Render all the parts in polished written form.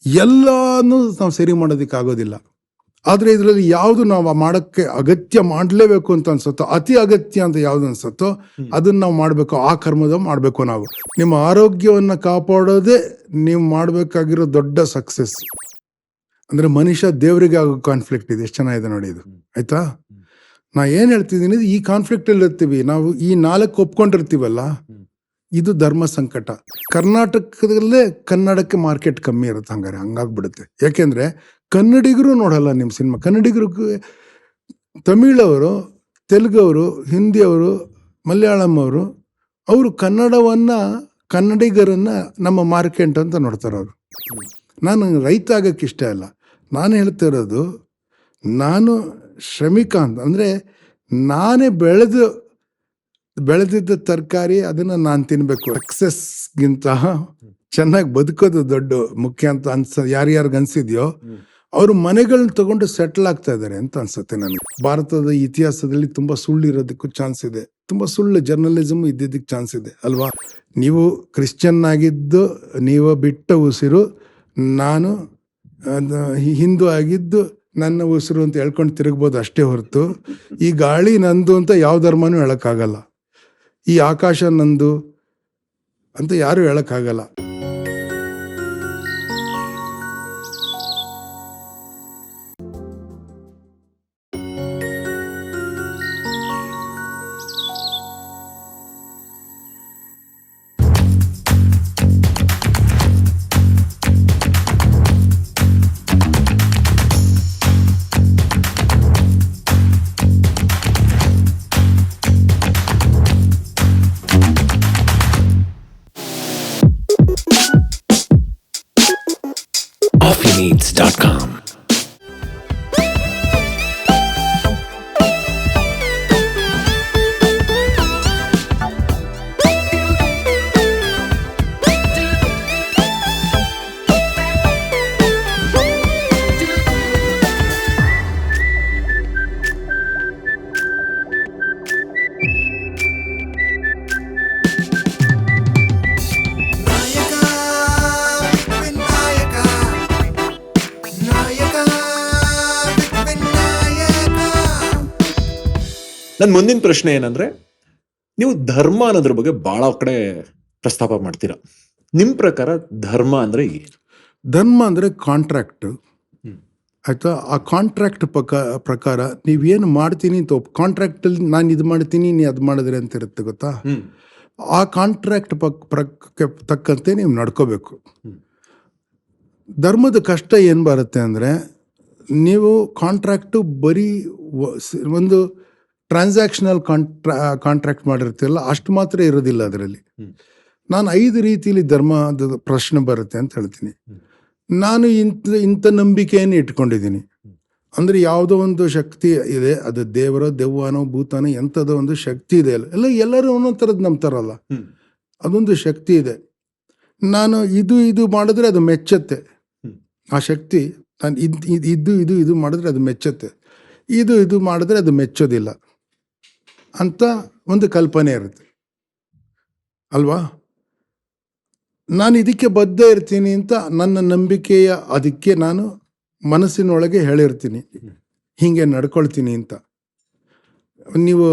ಎಲ್ಲನೂ ನಾವು ಸರಿ ಮಾಡೋದಕ್ಕಾಗೋದಿಲ್ಲ. ಆದರೆ ಇದರಲ್ಲಿ ಯಾವುದು ನಾವು ಮಾಡೋಕ್ಕೆ ಅಗತ್ಯ ಮಾಡಲೇಬೇಕು ಅಂತ ಅನ್ಸುತ್ತೋ, ಅತಿ ಅಗತ್ಯ ಅಂತ ಯಾವುದು ಅನ್ಸುತ್ತೋ ಅದನ್ನು ನಾವು ಮಾಡಬೇಕು. ಆ ಕರ್ಮದ ಮಾಡಬೇಕು. ನಾವು ನಿಮ್ಮ ಆರೋಗ್ಯವನ್ನು ಕಾಪಾಡೋದೇ ನೀವು ಮಾಡಬೇಕಾಗಿರೋ ದೊಡ್ಡ ಸಕ್ಸಸ್. ಅಂದರೆ ಮನುಷ್ಯ ದೇವರಿಗೆ ಆಗೋ ಕಾನ್ಫ್ಲಿಕ್ಟ್ ಇದೆ. ಎಷ್ಟು ಚೆನ್ನಾಗಿದೆ ನೋಡಿ ಇದು, ಆಯ್ತಾ? ನಾ ಏನು ಹೇಳ್ತಿದ್ದೀನಿ, ಈ ಕಾನ್ಫ್ಲಿಕ್ಟಲ್ಲಿ ಇರ್ತೀವಿ ನಾವು. ಈ 4 ಒಪ್ಕೊಂಡಿರ್ತೀವಲ್ಲ, ಇದು ಧರ್ಮ ಸಂಕಟ. ಕರ್ನಾಟಕದಲ್ಲೇ ಕನ್ನಡಕ್ಕೆ ಮಾರ್ಕೆಟ್ ಕಮ್ಮಿ ಇರುತ್ತೆ. ಹಂಗಾಗ್ಬಿಡುತ್ತೆ. ಯಾಕೆಂದರೆ ಕನ್ನಡಿಗರು ನೋಡಲ್ಲ ನಿಮ್ಮ ಸಿನಿಮಾ. ಕನ್ನಡಿಗರಿಗೆ ತಮಿಳವರು, ತೆಲುಗವರು, ಹಿಂದಿಯವರು, ಮಲಯಾಳಂ ಅವರು ಕನ್ನಡವನ್ನು, ಕನ್ನಡಿಗರನ್ನು ನಮ್ಮ ಮಾರ್ಕೆಟ್ ಅಂತ ನೋಡ್ತಾರೆ ಅವರು. ನಾನು ರೈತ ಆಗೋಕ್ಕೆ ಇಷ್ಟ ಇಲ್ಲ. ನಾನು ಹೇಳ್ತಾ ಇರೋದು, ನಾನು ಶ್ರಮಿಕಾಂತ್ ಅಂದರೆ ನಾನೇ ಬೆಳೆದಿದ್ದ ತರಕಾರಿ ಅದನ್ನು ನಾನು ತಿನ್ನಬೇಕು. ಸಕ್ಸಸ್ಗಿಂತ ಚೆನ್ನಾಗಿ ಬದುಕೋದು ದೊಡ್ಡ ಮುಖ್ಯ ಅಂತ ಯಾರ್ಯಾರಿಗೆ ಅನಿಸಿದೆಯೋ ಅವರು ಮನೆಗಳನ್ನ ತಗೊಂಡು ಸೆಟ್ಲ್ ಆಗ್ತಾ ಇದ್ದಾರೆ ಅಂತ ಅನ್ಸುತ್ತೆ ನನಗೆ. ಭಾರತದ ಇತಿಹಾಸದಲ್ಲಿ ತುಂಬ ಸುಳ್ಳು ಇರೋದಕ್ಕೂ ಚಾನ್ಸ್ ಇದೆ. ತುಂಬ ಸುಳ್ಳು ಜರ್ನಲಿಸಮ್ ಇದ್ದಿದ್ದಕ್ಕೆ ಚಾನ್ಸ್ ಇದೆ ಅಲ್ವಾ? ನೀವು ಕ್ರಿಶ್ಚಿಯನ್ ಆಗಿದ್ದು ನೀವು ಬಿಟ್ಟ ಉಸಿರು, ನಾನು ಹಿಂದೂ ಆಗಿದ್ದು ನನ್ನ ಉಸಿರು ಅಂತ ಹೇಳ್ಕೊಂಡು ತಿರುಗ್ಬೋದು ಅಷ್ಟೇ ಹೊರತು ಈ ಗಾಳಿ ನಂದು ಅಂತ ಯಾವ ಧರ್ಮನೂ ಹೇಳೋಕ್ಕಾಗಲ್ಲ. ಈ ಆಕಾಶ ನಂದು ಅಂತ ಯಾರು ಹೇಳೋಕ್ಕಾಗಲ್ಲ. coffeemeets.com ನನ್ನ ಮುಂದಿನ ಪ್ರಶ್ನೆ ಏನಂದ್ರೆ, ನೀವು ಧರ್ಮ ಅನ್ನೋದ್ರ ಬಗ್ಗೆ ಬಹಳ ಕಡೆ ಪ್ರಸ್ತಾಪ ಮಾಡ್ತೀರಾ. ನಿಮ್ ಪ್ರಕಾರ ಧರ್ಮ ಅಂದ್ರೆ ಏನು? ಧರ್ಮ ಅಂದರೆ ಕಾಂಟ್ರಾಕ್ಟ್, ಆಯಿತಾ? ಆ ಕಾಂಟ್ರಾಕ್ಟ್ ಪ್ರಕಾರ ನೀವೇನು ಮಾಡ್ತೀನಿ ಅಂತ ಕಾಂಟ್ರಾಕ್ಟಲ್ಲಿ ನಾನು ಇದು ಮಾಡ್ತೀನಿ, ನೀ ಅದು ಮಾಡಿದ್ರೆ ಅಂತ ಇರುತ್ತೆ ಗೊತ್ತಾ? ಆ ಕಾಂಟ್ರಾಕ್ಟ್ ತಕ್ಕಂತೆ ನೀವು ನಡ್ಕೋಬೇಕು. ಧರ್ಮದ ಕಷ್ಟ ಏನು ಬರುತ್ತೆ ಅಂದರೆ, ನೀವು ಕಾಂಟ್ರಾಕ್ಟು ಬರೀ ಒಂದು ಟ್ರಾನ್ಸಾಕ್ಷನಲ್ ಕಾಂಟ್ರಾಕ್ಟ್ ಮಾಡಿರ್ತೀರಲ್ಲ, ಅಷ್ಟು ಮಾತ್ರ ಇರೋದಿಲ್ಲ ಅದರಲ್ಲಿ. ನಾನು 5 ರೀತಿಯಲ್ಲಿ ಧರ್ಮದ ಪ್ರಶ್ನೆ ಬರುತ್ತೆ ಅಂತ ಹೇಳ್ತೀನಿ. ನಾನು ಇಂಥ ನಂಬಿಕೆಯನ್ನು ಇಟ್ಕೊಂಡಿದ್ದೀನಿ. ಅಂದರೆ ಯಾವುದೋ ಒಂದು ಶಕ್ತಿ ಇದೆ, ಅದು ದೇವರೋ ದೆವ್ವನೋ ಭೂತಾನೋ ಎಂಥದೋ ಒಂದು ಶಕ್ತಿ ಇದೆ. ಎಲ್ಲರೂ ಒಂದೊಂದು ಥರದ್ದು ನಂಬ್ತಾರಲ್ಲ, ಅದೊಂದು ಶಕ್ತಿ ಇದೆ. ನಾನು ಇದು ಮಾಡಿದ್ರೆ ಅದು ಮೆಚ್ಚುತ್ತೆ. ಆ ಶಕ್ತಿ ನಾನು ಇದು ಮಾಡಿದ್ರೆ ಅದು ಮೆಚ್ಚುತ್ತೆ, ಇದು ಮಾಡಿದ್ರೆ ಅದು ಮೆಚ್ಚೋದಿಲ್ಲ ಅಂತ ಒಂದು ಕಲ್ಪನೆ ಇರುತ್ತೆ ಅಲ್ವಾ? ನಾನು ಇದಕ್ಕೆ ಬದ್ಧ ಇರ್ತೀನಿ ಅಂತ ನನ್ನ ನಂಬಿಕೆಯ ಅದಕ್ಕೆ ನಾನು ಮನಸ್ಸಿನೊಳಗೆ ಹೇಳಿರ್ತೀನಿ, ಹೀಗೆ ನಡ್ಕೊಳ್ತೀನಿ ಅಂತ. ನೀವು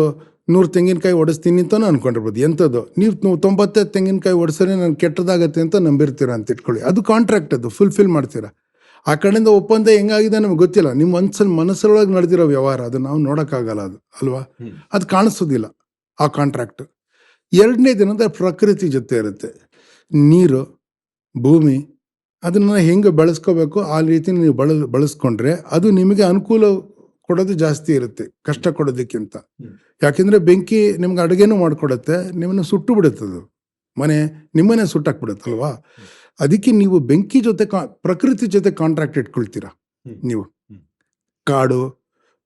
100 ತೆಂಗಿನಕಾಯಿ ಒಡಿಸ್ತೀನಿ ಅಂತಲೂ ಅಂದ್ಕೊಂಡಿರ್ಬೋದು. ಎಂಥದ್ದು ನೀವು 90 ತೆಂಗಿನಕಾಯಿ ಒಡಿಸಿದ್ರೆ ನಾನು ಕೆಟ್ಟದಾಗತ್ತೆ ಅಂತ ನಂಬಿರ್ತೀರ ಅಂತ ಇಟ್ಕೊಳ್ಳಿ. ಅದು ಕಾಂಟ್ರಾಕ್ಟ್, ಅದು ಫುಲ್ಫಿಲ್ ಮಾಡ್ತೀರಾ. ಆ ಕಡೆಯಿಂದ ಒಪ್ಪಂದ ಹೆಂಗಾಗಿದೆ ನಮ್ಗೆ ಗೊತ್ತಿಲ್ಲ. ನಿಮ್ಮ ಮನಸ್ಸರೊಳಗೆ ನಡೆದಿರೋ ವ್ಯವಹಾರ, ಅದು ನಾವು ನೋಡೋಕ್ಕಾಗಲ್ಲ, ಅದು ಅಲ್ವಾ? ಅದು ಕಾಣಿಸೋದಿಲ್ಲ ಆ ಕಾಂಟ್ರಾಕ್ಟ್. 2ನೇದೇನಂದ್ರೆ ಪ್ರಕೃತಿ ಜೊತೆ ಇರುತ್ತೆ. ನೀರು, ಭೂಮಿ, ಅದನ್ನು ಹೆಂಗೆ ಬಳಸ್ಕೋಬೇಕು ಆ ರೀತಿ ನೀವು ಬಳಸ್ಕೊಂಡ್ರೆ ಅದು ನಿಮಗೆ ಅನುಕೂಲ ಕೊಡೋದು ಜಾಸ್ತಿ ಇರುತ್ತೆ ಕಷ್ಟ ಕೊಡೋದಕ್ಕಿಂತ. ಯಾಕೆಂದರೆ ಬೆಂಕಿ ನಿಮ್ಗೆ ಅಡುಗೆನೂ ಮಾಡಿಕೊಡುತ್ತೆ, ನಿಮ್ಮನ್ನು ಸುಟ್ಟು ಬಿಡುತ್ತದು, ನಿಮ್ಮನೆ ಸುಟ್ಟಾಕ್ಬಿಡುತ್ತಲ್ವಾ? ಅದಕ್ಕೆ ನೀವು ಬೆಂಕಿ ಜೊತೆ ಪ್ರಕೃತಿ ಜೊತೆ ಕಾಂಟ್ರಾಕ್ಟ್ ಇಟ್ಕೊಳ್ತೀರಾ. ಕಾಡು,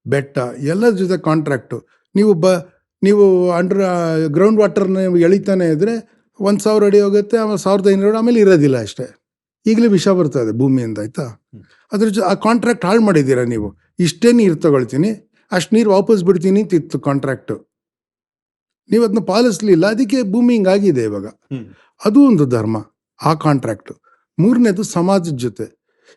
ಬೆಟ್ಟ ಎಲ್ಲರ ಜೊತೆ ಕಾಂಟ್ರಾಕ್ಟು. ನೀವು ಅಂಡರ್ ಗ್ರೌಂಡ್ ವಾಟರ್ನ ಎಳಿತಾನೆ ಇದ್ದರೆ 1000 ಅಡಿ ಹೋಗುತ್ತೆ, ಆಮೇಲೆ 1500 ಆಮೇಲೆ ಇರೋದಿಲ್ಲ ಅಷ್ಟೇ. ಈಗಲೇ ವಿಷ ಬರ್ತದೆ ಭೂಮಿಯಿಂದ, ಆಯಿತಾ? ಅದ್ರ ಆ ಕಾಂಟ್ರಾಕ್ಟ್ ಹಾಳು ಮಾಡಿದ್ದೀರಾ ನೀವು. ಇಷ್ಟೇ ನೀರು ತಗೊಳ್ತೀನಿ, ಅಷ್ಟು ನೀರು ವಾಪಸ್ ಬಿಡ್ತೀನಿ ಅಂತಿತ್ತು ಕಾಂಟ್ರಾಕ್ಟು. ನೀವು ಅದನ್ನ ಪಾಲಿಸ್ಲಿಲ್ಲ, ಅದಕ್ಕೆ ಭೂಮಿ ಹಿಂಗಾಗಿದೆ ಇವಾಗ. ಅದು ಒಂದು ಧರ್ಮ, ಆ ಕಾಂಟ್ರಾಕ್ಟು. ಮೂರನೇದು ಸಮಾಜದ ಜೊತೆ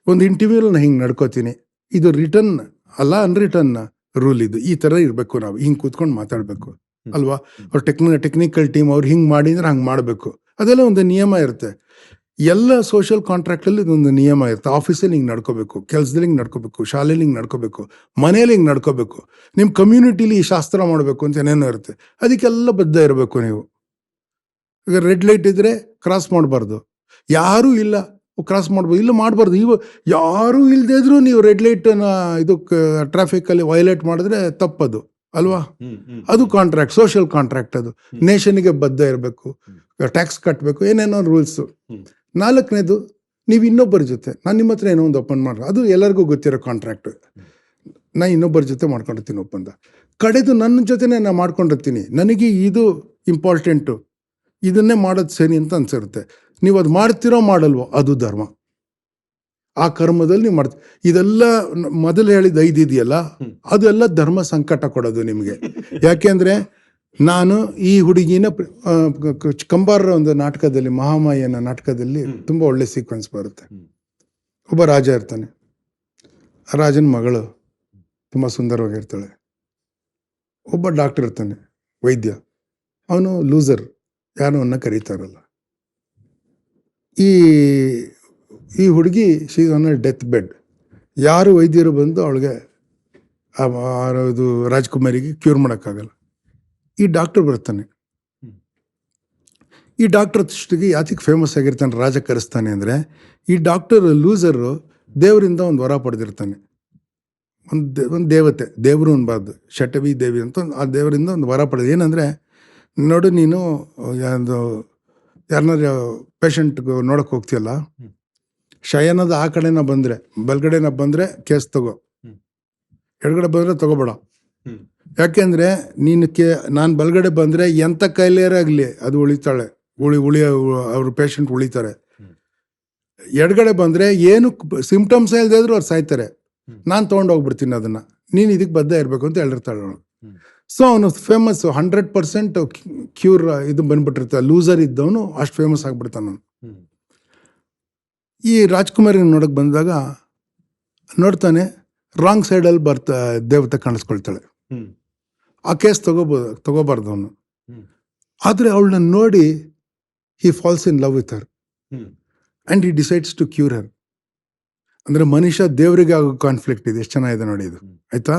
ಒಂದು ಇಂಟರ್ವ್ಯೂಲ್ ನಾನು ಹಿಂಗೆ ನಡ್ಕೋತೀನಿ, ಇದು ರಿಟರ್ನ್ ಅಲ್ಲ ಅನ್ರಿಟರ್ನ್ ರೂಲ್, ಇದು ಈ ಥರ ಇರಬೇಕು, ನಾವು ಹಿಂಗೆ ಕೂತ್ಕೊಂಡು ಮಾತಾಡಬೇಕು ಅಲ್ವಾ. ಅವ್ರು ಟೆಕ್ನಿಕಲ್ ಟೀಮ್ ಅವ್ರು ಹಿಂಗೆ ಮಾಡಿದ್ರೆ ಹಂಗೆ ಮಾಡಬೇಕು, ಅದೆಲ್ಲ ಒಂದು ನಿಯಮ ಇರುತ್ತೆ. ಎಲ್ಲ ಸೋಷಿಯಲ್ ಕಾಂಟ್ರಾಕ್ಟಲ್ಲಿ ಇದೊಂದು ನಿಯಮ ಇರುತ್ತೆ. ಆಫೀಸಲ್ಲಿ ಹಿಂಗೆ ನಡ್ಕೋಬೇಕು, ಕೆಲಸದಲ್ಲಿ ಹಿಂಗೆ ನಡ್ಕೋಬೇಕು, ಶಾಲೆಯಲ್ಲಿ ಹಿಂಗೆ ನಡ್ಕೋಬೇಕು, ಮನೇಲಿ ಹಿಂಗೆ ನಡ್ಕೋಬೇಕು, ನಿಮ್ಮ ಕಮ್ಯುನಿಟಿಲಿ ಈ ಶಾಸ್ತ್ರ ಮಾಡಬೇಕು ಅಂತ ಏನೇನೋ ಇರುತ್ತೆ. ಅದಕ್ಕೆಲ್ಲ ಬದ್ಧ ಇರಬೇಕು ನೀವು. ಈಗ ರೆಡ್ ಲೈಟ್ ಇದ್ದರೆ ಕ್ರಾಸ್ ಮಾಡಬಾರ್ದು, ಯಾರೂ ಇಲ್ಲ ಕ್ರಾಸ್ ಮಾಡ್ಬೋದು, ಇಲ್ಲ ಮಾಡಬಾರ್ದು. ಯಾರೂ ಇಲ್ಲದೇ ಇದ್ರೂ ನೀವು ರೆಡ್ ಲೈಟನ್ನು ಇದು ಟ್ರಾಫಿಕಲ್ಲಿ ವೈಲೇಟ್ ಮಾಡಿದ್ರೆ ತಪ್ಪದು ಅಲ್ವಾ. ಅದು ಕಾಂಟ್ರಾಕ್ಟ್, ಸೋಷಿಯಲ್ ಕಾಂಟ್ರಾಕ್ಟ್. ಅದು ನೇಷನ್ಗೆ ಬದ್ಧ ಇರಬೇಕು, ಟ್ಯಾಕ್ಸ್ ಕಟ್ಟಬೇಕು, ಏನೇನೋ ರೂಲ್ಸು. ನಾಲ್ಕನೇದು, ನೀವು ಇನ್ನೊಬ್ಬರ ಜೊತೆ, ನಾನು ನಿಮ್ಮ ಹತ್ರ ಏನೋ ಒಂದು ಒಪ್ಪಂದ ಮಾಡ್ರಿ, ಅದು ಎಲ್ಲರಿಗೂ ಗೊತ್ತಿರೋ ಕಾಂಟ್ರಾಕ್ಟ್. ನಾನು ಇನ್ನೊಬ್ಬರ ಜೊತೆ ಮಾಡ್ಕೊಂಡಿರ್ತೀನಿ ಒಪ್ಪಂದ, ಕಡೆದು ನನ್ನ ಜೊತೆನೇ ನಾನು ಮಾಡ್ಕೊಂಡಿರ್ತೀನಿ, ನನಗೆ ಇದು ಇಂಪಾರ್ಟೆಂಟು, ಇದನ್ನೇ ಮಾಡೋದು ಸರಿ ಅಂತ ಅನ್ಸಿರುತ್ತೆ. ನೀವು ಅದು ಮಾಡ್ತಿರೋ ಮಾಡಲ್ವೋ ಅದು ಧರ್ಮ. ಆ ಕರ್ಮದಲ್ಲಿ ನೀವು ಮಾಡ್ತೀವಿ. ಇದೆಲ್ಲ ಮೊದಲು ಹೇಳಿದ 5 ಇದೆಯಲ್ಲ, ಅದೆಲ್ಲ ಧರ್ಮ ಸಂಕಟ ಕೊಡೋದು ನಿಮಗೆ. ಯಾಕೆಂದರೆ ನಾನು ಈ ಹುಡುಗಿನ ಕಂಬಾರರ ಒಂದು ನಾಟಕದಲ್ಲಿ, ಮಹಾಮಾಯನ ನಾಟಕದಲ್ಲಿ ತುಂಬ ಒಳ್ಳೆ ಸೀಕ್ವೆನ್ಸ್ ಬರುತ್ತೆ. ಒಬ್ಬ ರಾಜ ಇರ್ತಾನೆ, ಆ ರಾಜನ ಮಗಳು ತುಂಬ ಸುಂದರವಾಗಿರ್ತಾಳೆ. ಒಬ್ಬ ಡಾಕ್ಟರ್ ಇರ್ತಾನೆ, ವೈದ್ಯ, ಅವನು ಲೂಸರ್, ಯಾರು ಅನ್ನ ಕರೀತಾರಲ್ಲ. ಈ ಹುಡುಗಿ ಶೀಸ್ ಆನ್ ಡೆತ್ ಬೆಡ್. ಯಾರು ವೈದ್ಯರು ಬಂದು ಅವಳಿಗೆ ಇದು ರಾಜ್ಕುಮಾರಿಗೆ ಕ್ಯೂರ್ ಮಾಡೋಕ್ಕಾಗಲ್ಲ. ಈ ಡಾಕ್ಟರ್ ಬರ್ತಾನೆ. ಈ ಡಾಕ್ಟರ್ ಅಷ್ಟಿಗೆ ಯಾತಿಗೆ ಫೇಮಸ್ ಆಗಿರ್ತಾನೆ, ರಾಜ ಕರೆಸ್ತಾನೆ ಅಂದರೆ, ಈ ಡಾಕ್ಟರ್ ಲೂಸರು ದೇವರಿಂದ ಒಂದು ವರ ಪಡೆದಿರ್ತಾನೆ. ಒಂದು ದೇವತೆ, ದೇವರು ಅನ್ಬಾರ್ದು, ಶಟವಿ ದೇವಿ ಅಂತ, ಆ ದೇವರಿಂದ ಒಂದು ವರ ಪಡೆದು. ಏನಂದರೆ, ನೋಡು ನೀನು ಯಾರನ್ನ ಪೇಷಂಟ್ಗೆ ನೋಡೋಕೆ ಹೋಗ್ತೀಯಲ್ಲ, ಶಯನದ ಆ ಕಡೆನ ಬಂದರೆ, ಬಲ್ಗಡೆನ ಬಂದರೆ ಕೇಸ್ ತಗೋ, ಎಡಗಡೆ ಬಂದರೆ ತಗೋಬೇಡ. ಯಾಕೆಂದರೆ ನಾನು ಬಲ್ಗಡೆ ಬಂದರೆ ಎಂಥ ಕೈಲೇರಾಗಲಿ ಅದು ಉಳಿತಾಳೆ, ಅವ್ರ ಪೇಷಂಟ್ ಉಳಿತಾರೆ. ಎಡಗಡೆ ಬಂದರೆ ಏನು ಸಿಂಪ್ಟಮ್ಸ್ ಇಲ್ಲದೆ ಇದ್ರು ಅವ್ರು ಸಾಯ್ತಾರೆ, ನಾನು ತೊಗೊಂಡೋಗ್ಬಿಡ್ತೀನಿ ಅದನ್ನು, ನೀನು ಇದಕ್ಕೆ ಬದ್ಧ ಇರಬೇಕು ಅಂತ ಹೇಳಿರ್ತಾಳೆ ಅವಳು. ಸೊ ಅವನು ಫೇಮಸ್, 100% ಕ್ಯೂರ್ ಇದು ಬಂದ್ಬಿಟ್ಟಿರ್ತಾನೆ. ಲೂಸರ್ ಇದ್ದವನು ಅಷ್ಟು ಫೇಮಸ್ ಆಗಿಬಿಡ್ತಾನೆ. ಅವನು ಈ ರಾಜ್ಕುಮಾರಿನ ನೋಡೋಕೆ ಬಂದಾಗ ನೋಡ್ತಾನೆ, ರಾಂಗ್ ಸೈಡಲ್ಲಿ ದೇವತೆ ಕಾಣಿಸ್ಕೊಳ್ತಾಳೆ. ಆ ಕೇಸ್ ತಗೋಬಾರ್ದು ಅವನು. ಆದರೆ ಅವಳನ್ನ ನೋಡಿ he falls in love with her and he decides to cure her. ಅಂದರೆ ಮನುಷ್ಯ ದೇವರಿಗೆ ಆಗೋ ಕಾನ್ಫ್ಲಿಕ್ಟ್ ಇದೆ. ಎಷ್ಟು ಚೆನ್ನಾಗಿದೆ ನೋಡಿ ಇದು, ಆಯಿತಾ.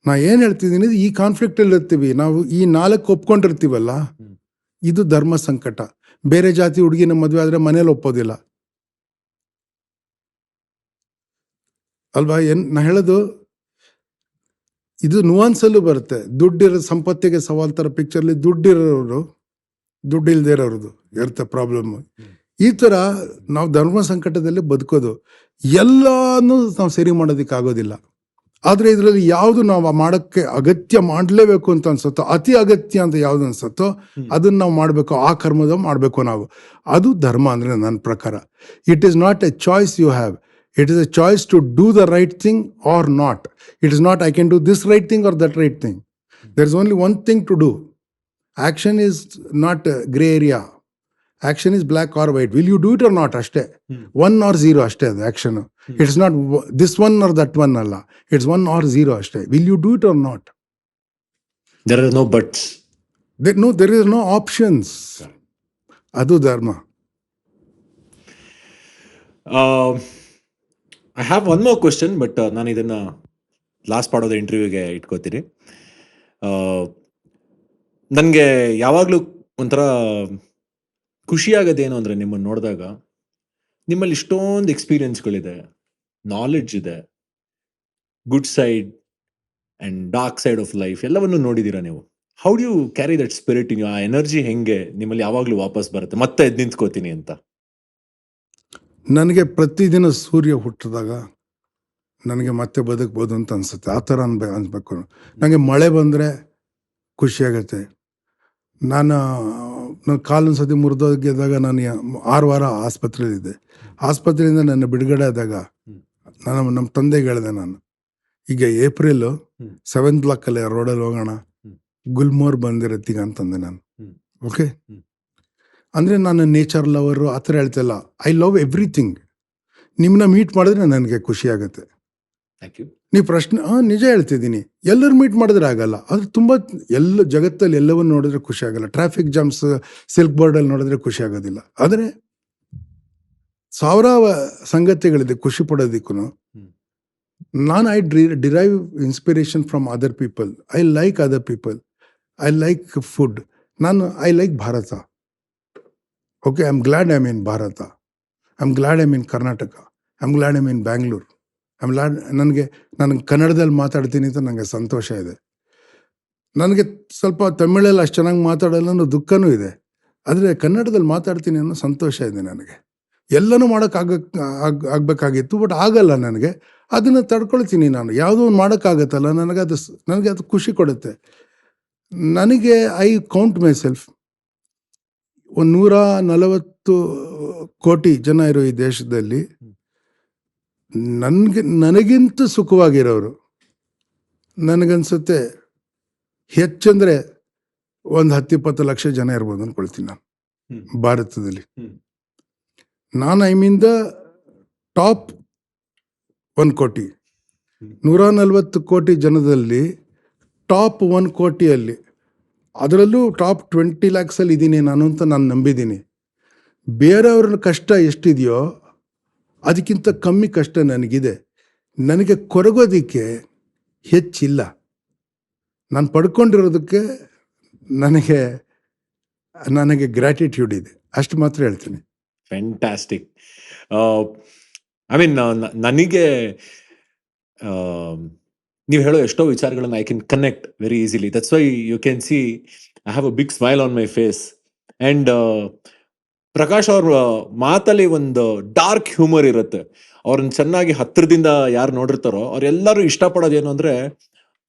ನಾ ಏನು ಹೇಳ್ತಿದ್ದೀನಿ, ಈ ಕಾನ್ಫ್ಲಿಕ್ಟಲ್ಲಿ ಇರ್ತೀವಿ ನಾವು, ಈ 4 ಒಪ್ಕೊಂಡಿರ್ತೀವಲ್ಲ, ಇದು ಧರ್ಮ ಸಂಕಟ. ಬೇರೆ ಜಾತಿ ಹುಡುಗಿನ ಮದುವೆ ಆದರೆ ಮನೇಲಿ ಒಪ್ಪೋದಿಲ್ಲ ಅಲ್ವಾ. ನಾ ಹೇಳೋದು ಇದು ನುವಾನ್ಸಲ್ಲೂ ಬರುತ್ತೆ. ದುಡ್ಡಿರೋ ಸಂಪತ್ತಿಗೆ ಸವಾಲ್ ಥರ ಪಿಕ್ಚರ್ಲಿ ದುಡ್ಡಿರೋರು, ದುಡ್ಡು ಇಲ್ಲದೆ ಇರೋದು ಇರುತ್ತೆ ಪ್ರಾಬ್ಲಮ್. ಈ ಥರ ನಾವು ಧರ್ಮ ಸಂಕಟದಲ್ಲಿ ಬದುಕೋದು. ಎಲ್ಲನೂ ನಾವು ಸರಿ ಮಾಡೋದಕ್ಕಾಗೋದಿಲ್ಲ. ಆದರೆ ಇದರಲ್ಲಿ ಯಾವುದು ನಾವು ಮಾಡೋಕ್ಕೆ ಅಗತ್ಯ ಮಾಡಲೇಬೇಕು ಅಂತ ಅನ್ಸುತ್ತೋ, ಅತಿ ಅಗತ್ಯ ಅಂತ ಯಾವುದು ಅನ್ಸುತ್ತೋ ಅದನ್ನು ನಾವು ಮಾಡಬೇಕು, ಆ ಕರ್ಮದ ಮಾಡಬೇಕು ನಾವು. ಅದು ಧರ್ಮ ಅಂದರೆ ನನ್ನ ಪ್ರಕಾರ. It is not a choice you have, it is a choice to do the right thing or not. It is not I can do this right thing or that right thing. There is only one thing to do. Action is not gray area. Action is black or white. Will you do it or not? Ashte. 1 or 0 ashte adu action. It is not this one or that one alla. It's 1 or 0 ashte. Will you do it or not? There are no buts. There is no options. Adu dharma. I have one more question, but ನಾನು ಇದನ್ನ last part of the ಇಂಟರ್ವ್ಯೂಗೆ ಇಟ್ಕೋತೀನಿ. ನನಗೆ ಯಾವಾಗಲೂ ಒಂಥರ ಖುಷಿಯಾಗೋದೇನು ಅಂದರೆ, ನಿಮ್ಮನ್ನು ನೋಡಿದಾಗ ನಿಮ್ಮಲ್ಲಿ ಇಷ್ಟೊಂದು ಎಕ್ಸ್ಪೀರಿಯನ್ಸ್ಗಳಿದೆ, ನಾಲೆಡ್ಜ್ ಇದೆ, good side and dark side of life ಎಲ್ಲವನ್ನು ನೋಡಿದ್ದೀರಾ ನೀವು. How do you carry that spirit in you? ಆ ಎನರ್ಜಿ ಹೆಂಗೆ ನಿಮ್ಮಲ್ಲಿ ಯಾವಾಗಲೂ ವಾಪಸ್ ಬರುತ್ತೆ, ಮತ್ತೆ ಎದ್ದು ನಿಂತ್ಕೋತೀನಿ ಅಂತ? ನನಗೆ ಪ್ರತಿದಿನ ಸೂರ್ಯ ಹುಟ್ಟಿದಾಗ ನನಗೆ ಮತ್ತೆ ಬದುಕ್ಬೋದು ಅಂತ ಅನಿಸುತ್ತೆ. ಆ ಥರ ಅನ್ಬೇಕು. ನನಗೆ ಮಳೆ ಬಂದರೆ ಖುಷಿಯಾಗತ್ತೆ. ನನ್ನ ಕಾಲೊಂದು ಸತಿ ಮುರಿದೋಗಿದ್ದಾಗ ನಾನು 6 ವಾರ ಆಸ್ಪತ್ರೆಯಲ್ಲಿದ್ದೆ. ಆಸ್ಪತ್ರೆಯಿಂದ ನನ್ನ ಬಿಡುಗಡೆ ಆದಾಗ ನಮ್ಮ ತಂದೆಗೆ ಹೇಳಿದೆ, ನಾನು ಈಗ ಏಪ್ರಿಲ್ ಹ್ಮ್. 7th ಬ್ಲಾಕಲ್ಲಿ ರೋಡಲ್ಲಿ ಹೋಗೋಣ, ಹ್ಮ್. ಗುಲ್ಮೋರ್ ಬಂದಿರತ್ತೀಗ ಅಂತಂದೆ ನಾನು. ಹ್ಮ್. Okay, hmm. ಅಂದರೆ ನಾನು ನೇಚರ್ ಲವರು ಆ ಥರ ಹೇಳ್ತಿಲ್ಲ. I love everything. ನಿಮ್ಮನ್ನ ಮೀಟ್ ಮಾಡಿದ್ರೆ ನನಗೆ ಖುಷಿ ಆಗುತ್ತೆ. Thank you. ನೀವು ಪ್ರಶ್ನೆ ನಿಜ ಹೇಳ್ತಿದ್ದೀನಿ. ಎಲ್ಲರೂ ಮೀಟ್ ಮಾಡಿದ್ರೆ ಆಗಲ್ಲ. ಆದರೆ ತುಂಬ ಎಲ್ಲ ಜಗತ್ತಲ್ಲಿ ಎಲ್ಲವನ್ನು ನೋಡಿದ್ರೆ ಖುಷಿ ಆಗಲ್ಲ. ಟ್ರಾಫಿಕ್ ಜಾಮ್ಸ್ ಸಿಲ್ಕ್ ಬೋರ್ಡಲ್ಲಿ ನೋಡಿದ್ರೆ ಖುಷಿ ಆಗೋದಿಲ್ಲ. ಆದರೆ ಸಾವಿರ ಸಂಗತಿಗಳಿದೆ ಖುಷಿ ಪಡೋದಕ್ಕೂ. ನಾನು derive inspiration from other people. I like other people. I like food. I like Bharat. Okay, I am glad I am in Bharat. I am glad I am in Karnataka. I am glad I am in Bangalore. ನನಗೆ ಕನ್ನಡದಲ್ಲಿ ಮಾತಾಡ್ತೀನಿ ಅಂತ ನನಗೆ ಸಂತೋಷ ಇದೆ. ನನಗೆ ಸ್ವಲ್ಪ ತಮಿಳಲ್ಲಿ ಅಷ್ಟು ಚೆನ್ನಾಗಿ ಮಾತಾಡಲ್ಲ ಅನ್ನೋ ದುಃಖನೂ ಇದೆ. ಆದರೆ ಕನ್ನಡದಲ್ಲಿ ಮಾತಾಡ್ತೀನಿ ಅನ್ನೋ ಸಂತೋಷ ಇದೆ ನನಗೆ. ಎಲ್ಲನೂ ಆಗಬೇಕಾಗಿತ್ತು, ಬಟ್ ಆಗಲ್ಲ ನನಗೆ. ಅದನ್ನು ತಡ್ಕೊಳ್ತೀನಿ ನಾನು. ಯಾವುದೋ ಒಂದು ಮಾಡೋಕ್ಕಾಗತ್ತಲ್ಲ, ನನಗೆ ಅದು ಖುಷಿ ಕೊಡುತ್ತೆ. ನನಗೆ ಐ ಕೌಂಟ್ ಮೈ ಸೆಲ್ಫ್. 140 ಕೋಟಿ ಜನ ಇರೋ ಈ ದೇಶದಲ್ಲಿ ನನಗಿಂತ ಸುಖವಾಗಿರೋರು ನನಗನ್ಸುತ್ತೆ ಹೆಚ್ಚಂದರೆ ಒಂದು 10-20 ಲಕ್ಷ ಜನ ಇರ್ಬೋದು ಅಂದ್ಕೊಳ್ತೀನಿ ನಾನು ಭಾರತದಲ್ಲಿ. ನಾನು ಐ ಮೀನ್ ದ ಟಾಪ್ 1 ಕೋಟಿ. 140 ಕೋಟಿ ಜನದಲ್ಲಿ ಟಾಪ್ 1 ಕೋಟಿಯಲ್ಲಿ, ಅದರಲ್ಲೂ ಟಾಪ್ 20 ಲ್ಯಾಕ್ಸಲ್ಲಿ ಇದ್ದೀನಿ ನಾನು ಅಂತ ನಾನು ನಂಬಿದ್ದೀನಿ. ಬೇರೆಯವ್ರ ಕಷ್ಟ ಎಷ್ಟಿದೆಯೋ ಅದಕ್ಕಿಂತ ಕಮ್ಮಿ ಕಷ್ಟ ನನಗಿದೆ. ನನಗೆ ಕೊರಗೋದಕ್ಕೆ ಹೆಚ್ಚಿಲ್ಲ. ನಾನು ಪಡ್ಕೊಂಡಿರೋದಕ್ಕೆ ನನಗೆ ಗ್ರ್ಯಾಟಿಟ್ಯೂಡ್ ಇದೆ, ಅಷ್ಟು ಮಾತ್ರ ಹೇಳ್ತೀನಿ. ಫ್ಯಾಂಟಾಸ್ಟಿಕ್. ಐ ಮೀನ್ ನನಗೆ ನೀವು ಹೇಳೋ ಎಷ್ಟೋ ವಿಚಾರಗಳನ್ನು I can connect very easily. That's why you can see I have a big smile on my face. And Prakash ಅವ್ರ ಮಾತಲ್ಲಿ ಒಂದು ಡಾರ್ಕ್ ಹ್ಯೂಮರ್ ಇರುತ್ತೆ. ಅವ್ರನ್ನ ಚೆನ್ನಾಗಿ ಹತ್ತಿರದಿಂದ ಯಾರು ನೋಡಿರ್ತಾರೋ ಅವ್ರೆಲ್ಲರೂ ಇಷ್ಟಪಡೋದೇನು ಅಂದರೆ,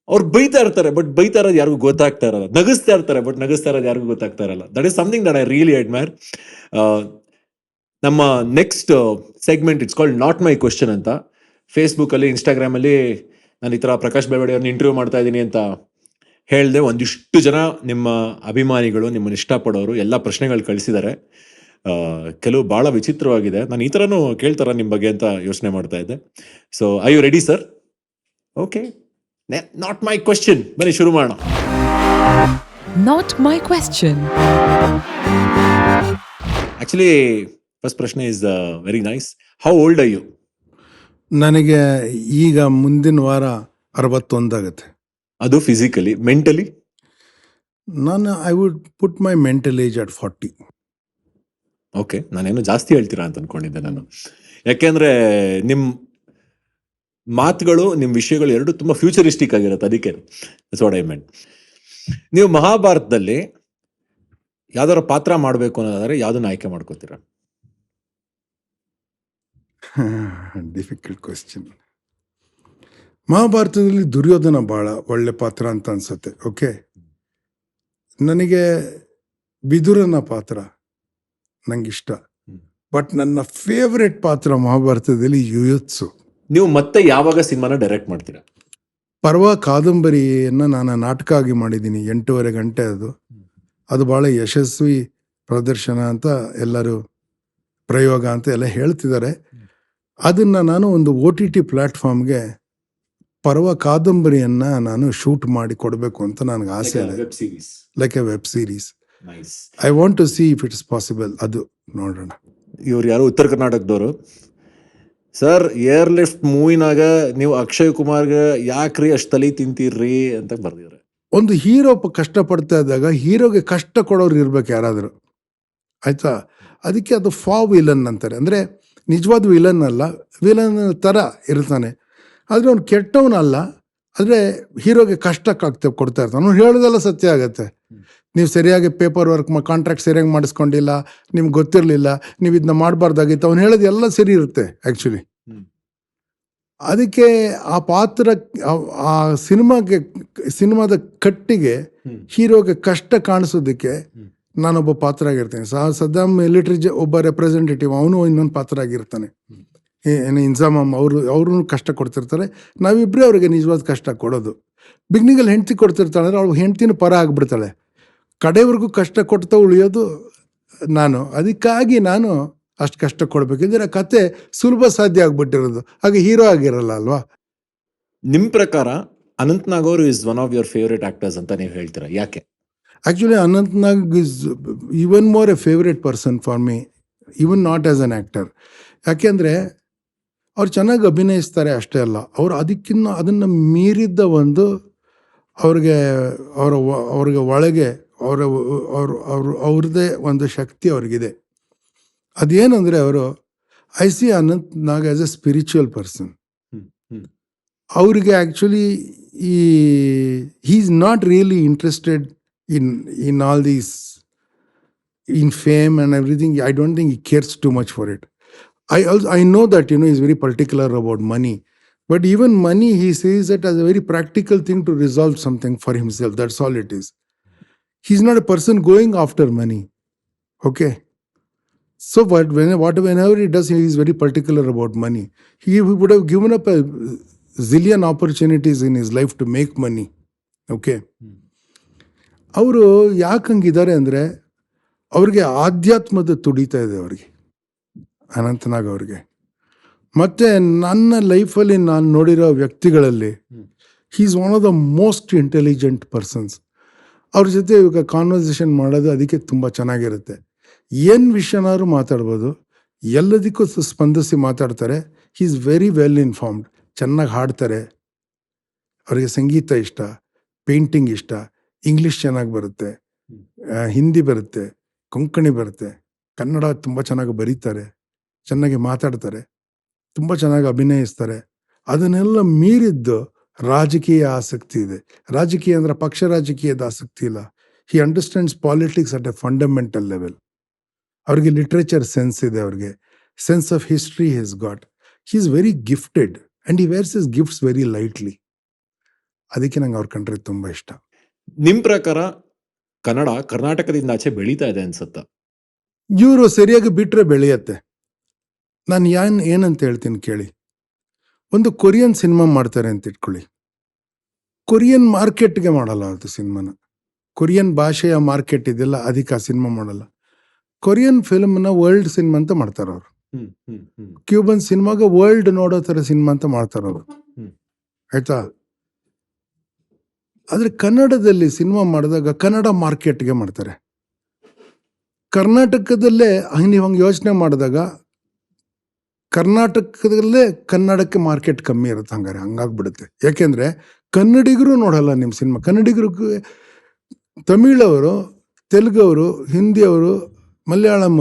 ಅವ್ರು ಬೈತಾ ಇರ್ತಾರೆ ಬಟ್ ಬೈತಾ ಇರೋದು ಯಾರಿಗೂ ಗೊತ್ತಾಗ್ತಾ ಇರಲ್ಲ. ನಗಿಸ್ತಾ ಇರ್ತಾರೆ ಬಟ್ ನಗಿಸ್ತಾ ಇರೋದು ಯಾರಿಗೂ ಗೊತ್ತಾಗ್ತಾ ಇರಲ್ಲ. That is something that I really admire. ನಮ್ಮ next segment it's called not my question ಅಂತ. ಫೇಸ್ಬುಕ್ಕಲ್ಲಿ, ಇನ್ಸ್ಟಾಗ್ರಾಮಲ್ಲಿ ನಾನು ಈ ಥರ ಪ್ರಕಾಶ್ ಬೇವಡೆ ಅವ್ರನ್ನ ಇಂಟರ್ವ್ಯೂ ಮಾಡ್ತಾ ಇದ್ದೀನಿ ಅಂತ ಹೇಳಿದೆ. ಒಂದಿಷ್ಟು ಜನ ನಿಮ್ಮ ಅಭಿಮಾನಿಗಳು, ನಿಮ್ಮನ್ನು ಇಷ್ಟಪಡೋರು ಎಲ್ಲ ಪ್ರಶ್ನೆಗಳು ಕಳಿಸಿದ್ದಾರೆ. ಕೆಲವು ಭಾಳ ವಿಚಿತ್ರವಾಗಿದೆ. ನಾನು ಈ ಥರನೂ ಕೇಳ್ತಾರ ನಿಮ್ಮ ಬಗ್ಗೆ ಅಂತ ಯೋಚನೆ ಮಾಡ್ತಾ ಇದ್ದೆ. So are you ready sir? Okay, not my question, ಬನ್ನಿ ಶುರು ಮಾಡೋಣ. Not my question. Actually first ಪ್ರಶ್ನೆ is very nice. How old are you? ನನಗೆ ಈಗ ಮುಂದಿನ ವಾರ 61 ಆಗುತ್ತೆ. ಅದು physically. Mentally? I would put my mental age at 40. Okay, ನಾನೇನು ಜಾಸ್ತಿ ಹೇಳ್ತೀರಾ ಅಂತ ಅನ್ಕೊಂಡಿದ್ದೆ ನಾನು. ಯಾಕೆಂದ್ರೆ ನಿಮ್ಮ ಮಾತುಗಳು, ನಿಮ್ಮ ವಿಷಯಗಳು ಎರಡು ತುಂಬ ಫ್ಯೂಚರಿಸ್ಟಿಕ್ ಆಗಿರುತ್ತೆ. ಅದಕ್ಕೆ ದಟ್ಸ್ ವಾಟ್ ಐ ಮೆಂಟ್. ನೀವು ಮಹಾಭಾರತದಲ್ಲಿ ಯಾವ್ದಾರ ಪಾತ್ರ ಮಾಡಬೇಕು ಅನ್ನೋದಾದ್ರೆ ಯಾವುದನ್ನ ಆಯ್ಕೆ ಮಾಡ್ಕೋತೀರಾ? Difficult question. ಮಹಾಭಾರತದಲ್ಲಿ ದುರ್ಯೋಧನ ಭಾಳ ಒಳ್ಳೆ ಪಾತ್ರ ಅಂತ ಅನ್ಸುತ್ತೆ. ಓಕೆ, ನನಗೆ ವಿದುರನ ಪಾತ್ರ ನಂಗಿಷ್ಟ. ಬಟ್ ನನ್ನ ಫೇವ್ರೆಟ್ ಪಾತ್ರ ಮಹಾಭಾರತದಲ್ಲಿ ಯುಯುತ್ಸು. ನೀವು ಮತ್ತೆ ಯಾವಾಗ ಸಿನಿಮಾನ ಡೈರೆಕ್ಟ್ ಮಾಡ್ತೀರಾ? ಪರ್ವ ಕಾದಂಬರಿಯನ್ನು ನಾನು ನಾಟಕ ಆಗಿ ಮಾಡಿದ್ದೀನಿ. 8.5 ಗಂಟೆ ಅದು ಭಾಳ ಯಶಸ್ವಿ ಪ್ರದರ್ಶನ ಅಂತ ಎಲ್ಲರೂ, ಪ್ರಯೋಗ ಅಂತ ಎಲ್ಲ ಹೇಳ್ತಿದ್ದಾರೆ. ಅದನ್ನು ನಾನು ಒಂದು OTT ಪ್ಲ್ಯಾಟ್ಫಾರ್ಮ್ಗೆ ಪರ್ವ ಕಾದಂಬರಿಯನ್ನು ನಾನು ಶೂಟ್ ಮಾಡಿ ಕೊಡಬೇಕು ಅಂತ ನನಗೆ ಆಸೆ ಇದೆ. Web series, like a web series. Nice. I want to see if it's possible. ಅದು ನೋಡೋಣ. ಇವ್ರು ಯಾರು ಉತ್ತರ ಕರ್ನಾಟಕದವರು. ಸರ್, ಏರ್ ಲಿಫ್ಟ್ ಮೂವಿನಾಗ ನೀವು ಅಕ್ಷಯ್ ಕುಮಾರ್ಗೆ ಯಾಕ್ರಿ ಅಷ್ಟು ತಲೆ ತಿಂತೀರ್ರಿ ಅಂತ ಬರ್ದಿದ್ದಾರೆ. ಒಂದು ಹೀರೋ ಕಷ್ಟಪಡ್ತಾ ಇದ್ದಾಗ ಹೀರೋಗೆ ಕಷ್ಟ ಕೊಡೋರು ಇರ್ಬೇಕು ಯಾರಾದರೂ, ಆಯಿತಾ? ಅದಕ್ಕೆ ಅದು ವಿಲನ್ ಅಂತಾರೆ. ಅಂದರೆ ನಿಜವಾದ ವಿಲನ್ ಅಲ್ಲ, ವಿಲನ್ ಥರ ಇರ್ತಾನೆ, ಆದರೆ ಅವ್ನು ಕೆಟ್ಟವನಲ್ಲ. ಆದರೆ ಹೀರೋಗೆ ಕಷ್ಟ ಕೊಡ್ತಾ ಇರ್ತಾನೆ. ಅವ್ನು ಹೇಳೋದೆಲ್ಲ ಸತ್ಯ ಆಗುತ್ತೆ. ನೀವು ಸರಿಯಾಗಿ ಪೇಪರ್ ವರ್ಕ್ ಕಾಂಟ್ರಾಕ್ಟ್ ಸರಿಯಾಗಿ ಮಾಡಿಸ್ಕೊಂಡಿಲ್ಲ, ನಿಮ್ಗೆ ಗೊತ್ತಿರಲಿಲ್ಲ, ನೀವು ಇದನ್ನ ಮಾಡಬಾರ್ದಾಗಿತ್ತು, ಅವ್ನು ಹೇಳೋದು ಎಲ್ಲ ಸರಿ ಇರುತ್ತೆ ಆ್ಯಕ್ಚುಲಿ. ಅದಕ್ಕೆ ಆ ಪಾತ್ರ, ಆ ಸಿನಿಮಾದ ಕಟ್ಟಿಗೆ ಹೀರೋಗೆ ಕಷ್ಟ ಕಾಣಿಸೋದಕ್ಕೆ ನಾನೊಬ್ಬ ಪಾತ್ರ ಆಗಿರ್ತೇನೆ. ಸದ್ದಾಮ್ ಮಿಲಿಟರಿ ಒಬ್ಬ ರೆಪ್ರೆಸೆಂಟೇಟಿವ್, ಅವನು ಇನ್ನೊಂದು ಪಾತ್ರ ಆಗಿರ್ತಾನೆ. ಏನು ಇನ್ಸಾಮಮ್ ಅವ್ರೂ ಕಷ್ಟ ಕೊಡ್ತಿರ್ತಾರೆ, ನಾವಿಬ್ಬರೇ ಅವ್ರಿಗೆ ನಿಜವಾದ ಕಷ್ಟ ಕೊಡೋದು. ಬಿಗ್ನಿಂಗಲ್ಲಿ ಹೆಂಡ್ತಿ ಕೊಡ್ತಿರ್ತಾಳೆ ಅಂದರೆ ಅವಳು ಹೆಂಡ್ತಿನ ಪರ ಆಗಿಬಿಡ್ತಾಳೆ, ಕಡೆವರೆಗೂ ಕಷ್ಟ ಕೊಡ್ತಾ ಉಳಿಯೋದು ನಾನು. ಅದಕ್ಕಾಗಿ ನಾನು ಅಷ್ಟು ಕಷ್ಟ ಕೊಡಬೇಕಿದ್ರೆ ಆ ಕತೆ ಸುಲಭ ಸಾಧ್ಯ ಆಗ್ಬಿಟ್ಟಿರೋದು, ಹಾಗೆ ಹೀರೋ ಆಗಿರಲ್ಲ ಅಲ್ವಾ. ನಿಮ್ ಪ್ರಕಾರ ಅನಂತ್ ನಾಗ್ ಅವರು is one of your favourite actors ಅಂತ ನೀವು ಹೇಳ್ತೀರಾ, ಯಾಕೆ? Actually Anant Nag is even more a favourite person for me, even not as an actor. ಯಾಕೆಂದರೆ ಅವ್ರು ಚೆನ್ನಾಗಿ ಅಭಿನಯಿಸ್ತಾರೆ ಅಷ್ಟೇ ಅಲ್ಲ, ಅವರು ಅದನ್ನು ಮೀರಿದ್ದ ಒಂದು ಅವ್ರಿಗೆ ಒಳಗೆ ಅವ್ರದ್ದೇ ಒಂದು ಶಕ್ತಿ ಅವ್ರಿಗಿದೆ. ಅದೇನಂದರೆ ಅವರು I see Anant Nag as a spiritual person. ಅವ್ರಿಗೆ actually he is not really interested in all these in fame and everything. I don't think he cares too much for it. I know that, he's very particular about money. But even money, he sees it as a very practical thing to resolve something for himself. That's all it is. He's not a person going after money. Okay? So whenever he does, he is very particular about money. He would have given up a zillion opportunities in his life to make money. Okay? ಅವರು ಯಾಕೆ ಹಂಗಿದ್ದಾರೆ ಅಂದರೆ ಅವ್ರಿಗೆ ಆಧ್ಯಾತ್ಮದ ತುಡಿತಾ ಇದೆ ಅವ್ರಿಗೆ, ಅನಂತನಾಗ್ ಅವ್ರಿಗೆ. ಮತ್ತು ನನ್ನ ಲೈಫಲ್ಲಿ ನಾನು ನೋಡಿರೋ ವ್ಯಕ್ತಿಗಳಲ್ಲಿ he is one of the most intelligent persons. ಅವ್ರ ಜೊತೆ ಇವಾಗ ಕಾನ್ವರ್ಸೇಷನ್ ಮಾಡೋದು ಅದಕ್ಕೆ ತುಂಬ ಚೆನ್ನಾಗಿರುತ್ತೆ. ಏನು ವಿಷಯನಾದ್ರು ಮಾತಾಡ್ಬೋದು, ಎಲ್ಲದಕ್ಕೂ ಸ್ಪಂದಿಸಿ ಮಾತಾಡ್ತಾರೆ. He is very well informed, ಚೆನ್ನಾಗಿ ಹಾಡ್ತಾರೆ, ಅವರಿಗೆ ಸಂಗೀತ ಇಷ್ಟ, ಪೇಂಟಿಂಗ್ ಇಷ್ಟ, ಇಂಗ್ಲೀಷ್ ಚೆನ್ನಾಗಿ ಬರುತ್ತೆ, ಹಿಂದಿ ಬರುತ್ತೆ, ಕೊಂಕಣಿ ಬರುತ್ತೆ, ಕನ್ನಡ ತುಂಬ ಚೆನ್ನಾಗಿ ಬರೀತಾರೆ, ಚೆನ್ನಾಗಿ ಮಾತಾಡ್ತಾರೆ, ತುಂಬ ಚೆನ್ನಾಗಿ ಅಭಿನಯಿಸ್ತಾರೆ. ಅದನ್ನೆಲ್ಲ ಮೀರಿದ್ದು ರಾಜಕೀಯ ಆಸಕ್ತಿ ಇದೆ. ರಾಜಕೀಯ ಅಂದರೆ ಪಕ್ಷ ರಾಜಕೀಯದ ಆಸಕ್ತಿ ಇಲ್ಲ. He understands politics at a fundamental level. ಅವ್ರಿಗೆ ಲಿಟ್ರೇಚರ್ ಸೆನ್ಸ್ ಇದೆ, ಅವ್ರಿಗೆ sense of history he's got. He is very gifted and he wears his gifts very lightly. ಅದಕ್ಕೆ ನಂಗೆ ಅವ್ರ ಕಂಡ್ರೆ ತುಂಬ ಇಷ್ಟ. ನಿಮ್ ಪ್ರಕಾರ ಕನ್ನಡ ಕರ್ನಾಟಕದಿಂದ ಆಚೆ ಬೆಳೀತಾ ಇದೆ ಅನ್ಸುತ್ತ? ಇವರು ಸರಿಯಾಗಿ ಬಿಟ್ಟರೆ ಬೆಳೆಯತ್ತೆ. ನಾನು ಏನಂತ ಹೇಳ್ತೀನಿ ಕೇಳಿ. ಒಂದು ಕೊರಿಯನ್ ಸಿನಿಮಾ ಮಾಡ್ತಾರೆ ಅಂತ ಇಟ್ಕೊಳ್ಳಿ, ಕೊರಿಯನ್ ಮಾರ್ಕೆಟ್ಗೆ ಮಾಡಲ್ಲ ಅದು ಸಿನಿಮಾನ. ಕೊರಿಯನ್ ಭಾಷೆಯ ಮಾರ್ಕೆಟ್ ಇದೆಲ್ಲ, ಅದಕ್ಕೆ ಆ ಸಿನಿಮಾ ಮಾಡಲ್ಲ. ಕೊರಿಯನ್ ಫಿಲ್ಮ್ನ ವರ್ಲ್ಡ್ ಸಿನಿಮಾ ಅಂತ ಮಾಡ್ತಾರೆ ಅವರು. ಕ್ಯೂಬನ್ ಸಿನಿಮಾಗ ವರ್ಲ್ಡ್ ನೋಡೋ ಥರ ಸಿನಿಮಾ ಅಂತ ಮಾಡ್ತಾರೆ ಅವರು, ಆಯ್ತಾ. ಆದರೆ ಕನ್ನಡದಲ್ಲಿ ಸಿನಿಮಾ ಮಾಡಿದಾಗ ಕನ್ನಡ ಮಾರ್ಕೆಟ್ಗೆ ಮಾಡ್ತಾರೆ. ಕರ್ನಾಟಕದಲ್ಲೇ ನೀವು ಹಂಗೆ ಯೋಚನೆ ಮಾಡಿದಾಗ ಕರ್ನಾಟಕದಲ್ಲೇ ಕನ್ನಡಕ್ಕೆ ಮಾರ್ಕೆಟ್ ಕಮ್ಮಿ ಇರುತ್ತೆ. ಹಂಗಾಗ್ಬಿಡುತ್ತೆ. ಯಾಕೆಂದರೆ ಕನ್ನಡಿಗರು ನೋಡಲ್ಲ ನಿಮ್ಮ ಸಿನಿಮಾ. ಕನ್ನಡಿಗರಿಗೆ ತಮಿಳವರು, ತೆಲುಗವರು, ಹಿಂದಿಯವರು, ಮಲಯಾಳಂ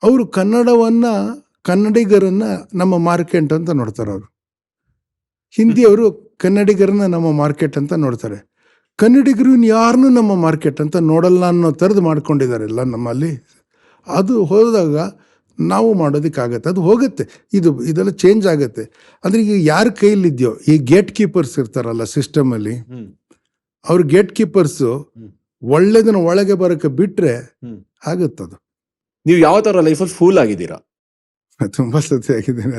ಅವರು ಕನ್ನಡವನ್ನು, ಕನ್ನಡಿಗರನ್ನು ನಮ್ಮ ಮಾರ್ಕೆಟ್ ಅಂತ ನೋಡ್ತಾರೆ. ಅವರು ಹಿಂದಿಯವರು ಕನ್ನಡಿಗರನ್ನ ನಮ್ಮ ಮಾರ್ಕೆಟ್ ಅಂತ ನೋಡ್ತಾರೆ. ಕನ್ನಡಿಗರು ಯಾರನ್ನೂ ನಮ್ಮ ಮಾರ್ಕೆಟ್ ಅಂತ ನೋಡಲ್ಲ ಅನ್ನೋ ಥರದ್ದು ಮಾಡ್ಕೊಂಡಿದ್ದಾರೆ ಎಲ್ಲ ನಮ್ಮಲ್ಲಿ. ಅದು ಹೋದಾಗ ನಾವು ಮಾಡೋದಕ್ಕಾಗತ್ತೆ, ಅದು ಹೋಗುತ್ತೆ. ಇದೆಲ್ಲ ಚೇಂಜ್ ಆಗುತ್ತೆ. ಅಂದರೆ ಈಗ ಯಾರ ಕೈಲಿದೆಯೋ, ಈ ಗೇಟ್ ಕೀಪರ್ಸ್ ಇರ್ತಾರಲ್ಲ ಸಿಸ್ಟಮಲ್ಲಿ, ಅವ್ರ ಗೇಟ್ ಕೀಪರ್ಸು ಒಳ್ಳೇದನ್ನ ಒಳಗೆ ಬರೋಕ್ಕೆ ಬಿಟ್ಟರೆ ಆಗುತ್ತದು. ನೀವು ಯಾವ ಥರ ಲೈಫಲ್ಲಿ ಫೂಲ್ ಆಗಿದ್ದೀರಾ? ತುಂಬ ಸತಿ ಆಗಿದ್ದೀನಿ.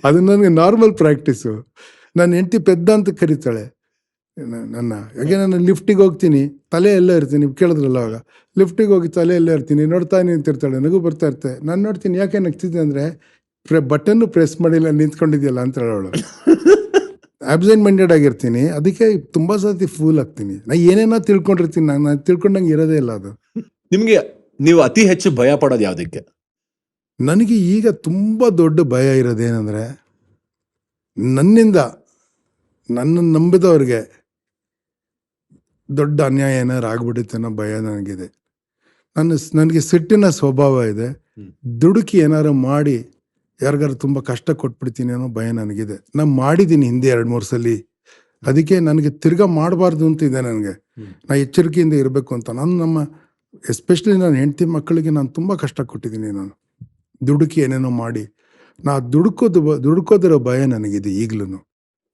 ಅದು ನನಗೆ ನಾರ್ಮಲ್ ಪ್ರಾಕ್ಟೀಸು. ನನ್ನ ಹೆಂಡತಿ ಪೆದ್ದ ಅಂತ ಕರೀತಾಳೆ ನನ್ನ. ಯಾಕೆ ನಾನು ಲಿಫ್ಟಿಗೆ ಹೋಗ್ತೀನಿ, ತಲೆ ಎಲ್ಲ ಇರ್ತೀನಿ, ಕೇಳಿದ್ರಲ್ಲ ಅವಾಗ, ಲಿಫ್ಟಿಗೆ ಹೋಗಿ ತಲೆ ಎಲ್ಲ ಇರ್ತೀನಿ, ನೋಡ್ತಾ ನಿಂತಿರ್ತಾಳೆ, ನಗು ಬರ್ತಾ ಇರ್ತೆ. ನಾನು ನೋಡ್ತೀನಿ, ಯಾಕೆ ನಗ್ತಿದ್ದೆ ಅಂದರೆ ಬಟನ್ನು ಪ್ರೆಸ್ ಮಾಡಿಲ್ಲ, ನಿಂತ್ಕೊಂಡಿದ್ಯಲ್ಲ ಅಂತ ಹೇಳೋಳು. ಆಬ್ಸೆಂಟ್ ಮೈಂಡೆಡ್ ಆಗಿರ್ತೀನಿ, ಅದಕ್ಕೆ ತುಂಬ ಸತಿ ಫೂಲ್ ಆಗ್ತೀನಿ. ನಾನು ಏನೇನೋ ತಿಳ್ಕೊಂಡಿರ್ತೀನಿ, ನಾನು ತಿಳ್ಕೊಂಡಂಗೆ ಇರೋದೇ ಇಲ್ಲ ಅದು. ನಿಮಗೆ ನೀವು ಅತಿ ಹೆಚ್ಚು ಭಯ ಪಡೋದು ಯಾವುದಕ್ಕೆ? ನನಗೆ ಈಗ ತುಂಬ ದೊಡ್ಡ ಭಯ ಇರೋದೇನೆಂದರೆ, ನನ್ನನ್ನು ನಂಬಿದವ್ರಿಗೆ ದೊಡ್ಡ ಅನ್ಯಾಯ ಏನಾರು ಆಗ್ಬಿಡುತ್ತೆ ಅನ್ನೋ ಭಯ ನನಗಿದೆ. ನನಗೆ ಸಿಟ್ಟಿನ ಸ್ವಭಾವ ಇದೆ. ದುಡುಕಿ ಏನಾರು ಮಾಡಿ ಯಾರಿಗಾರು ತುಂಬ ಕಷ್ಟ ಕೊಟ್ಬಿಡ್ತೀನಿ ಅನ್ನೋ ಭಯ ನನಗಿದೆ. ನಾನು ಮಾಡಿದ್ದೀನಿ ಹಿಂದೆ 2-3 ಸಲ. ಅದಕ್ಕೆ ನನಗೆ ತಿರ್ಗಾ ಮಾಡಬಾರ್ದು ಅಂತ ಇದೆ ನನಗೆ. ನಾನು ಎಚ್ಚರಿಕೆಯಿಂದ ಇರಬೇಕು ಅಂತ. ಎಸ್ಪೆಷಲಿ ನನ್ನ ಹೆಂಡತಿ ಮಕ್ಕಳಿಗೆ ನಾನು ತುಂಬ ಕಷ್ಟ ಕೊಟ್ಟಿದ್ದೀನಿ. ನಾನು ದುಡುಕಿ ಏನೇನೋ ಮಾಡಿ ದುಡುಕೋದಿರೋ ಭಯ ನನಗಿದೆ ಈಗಲೂ.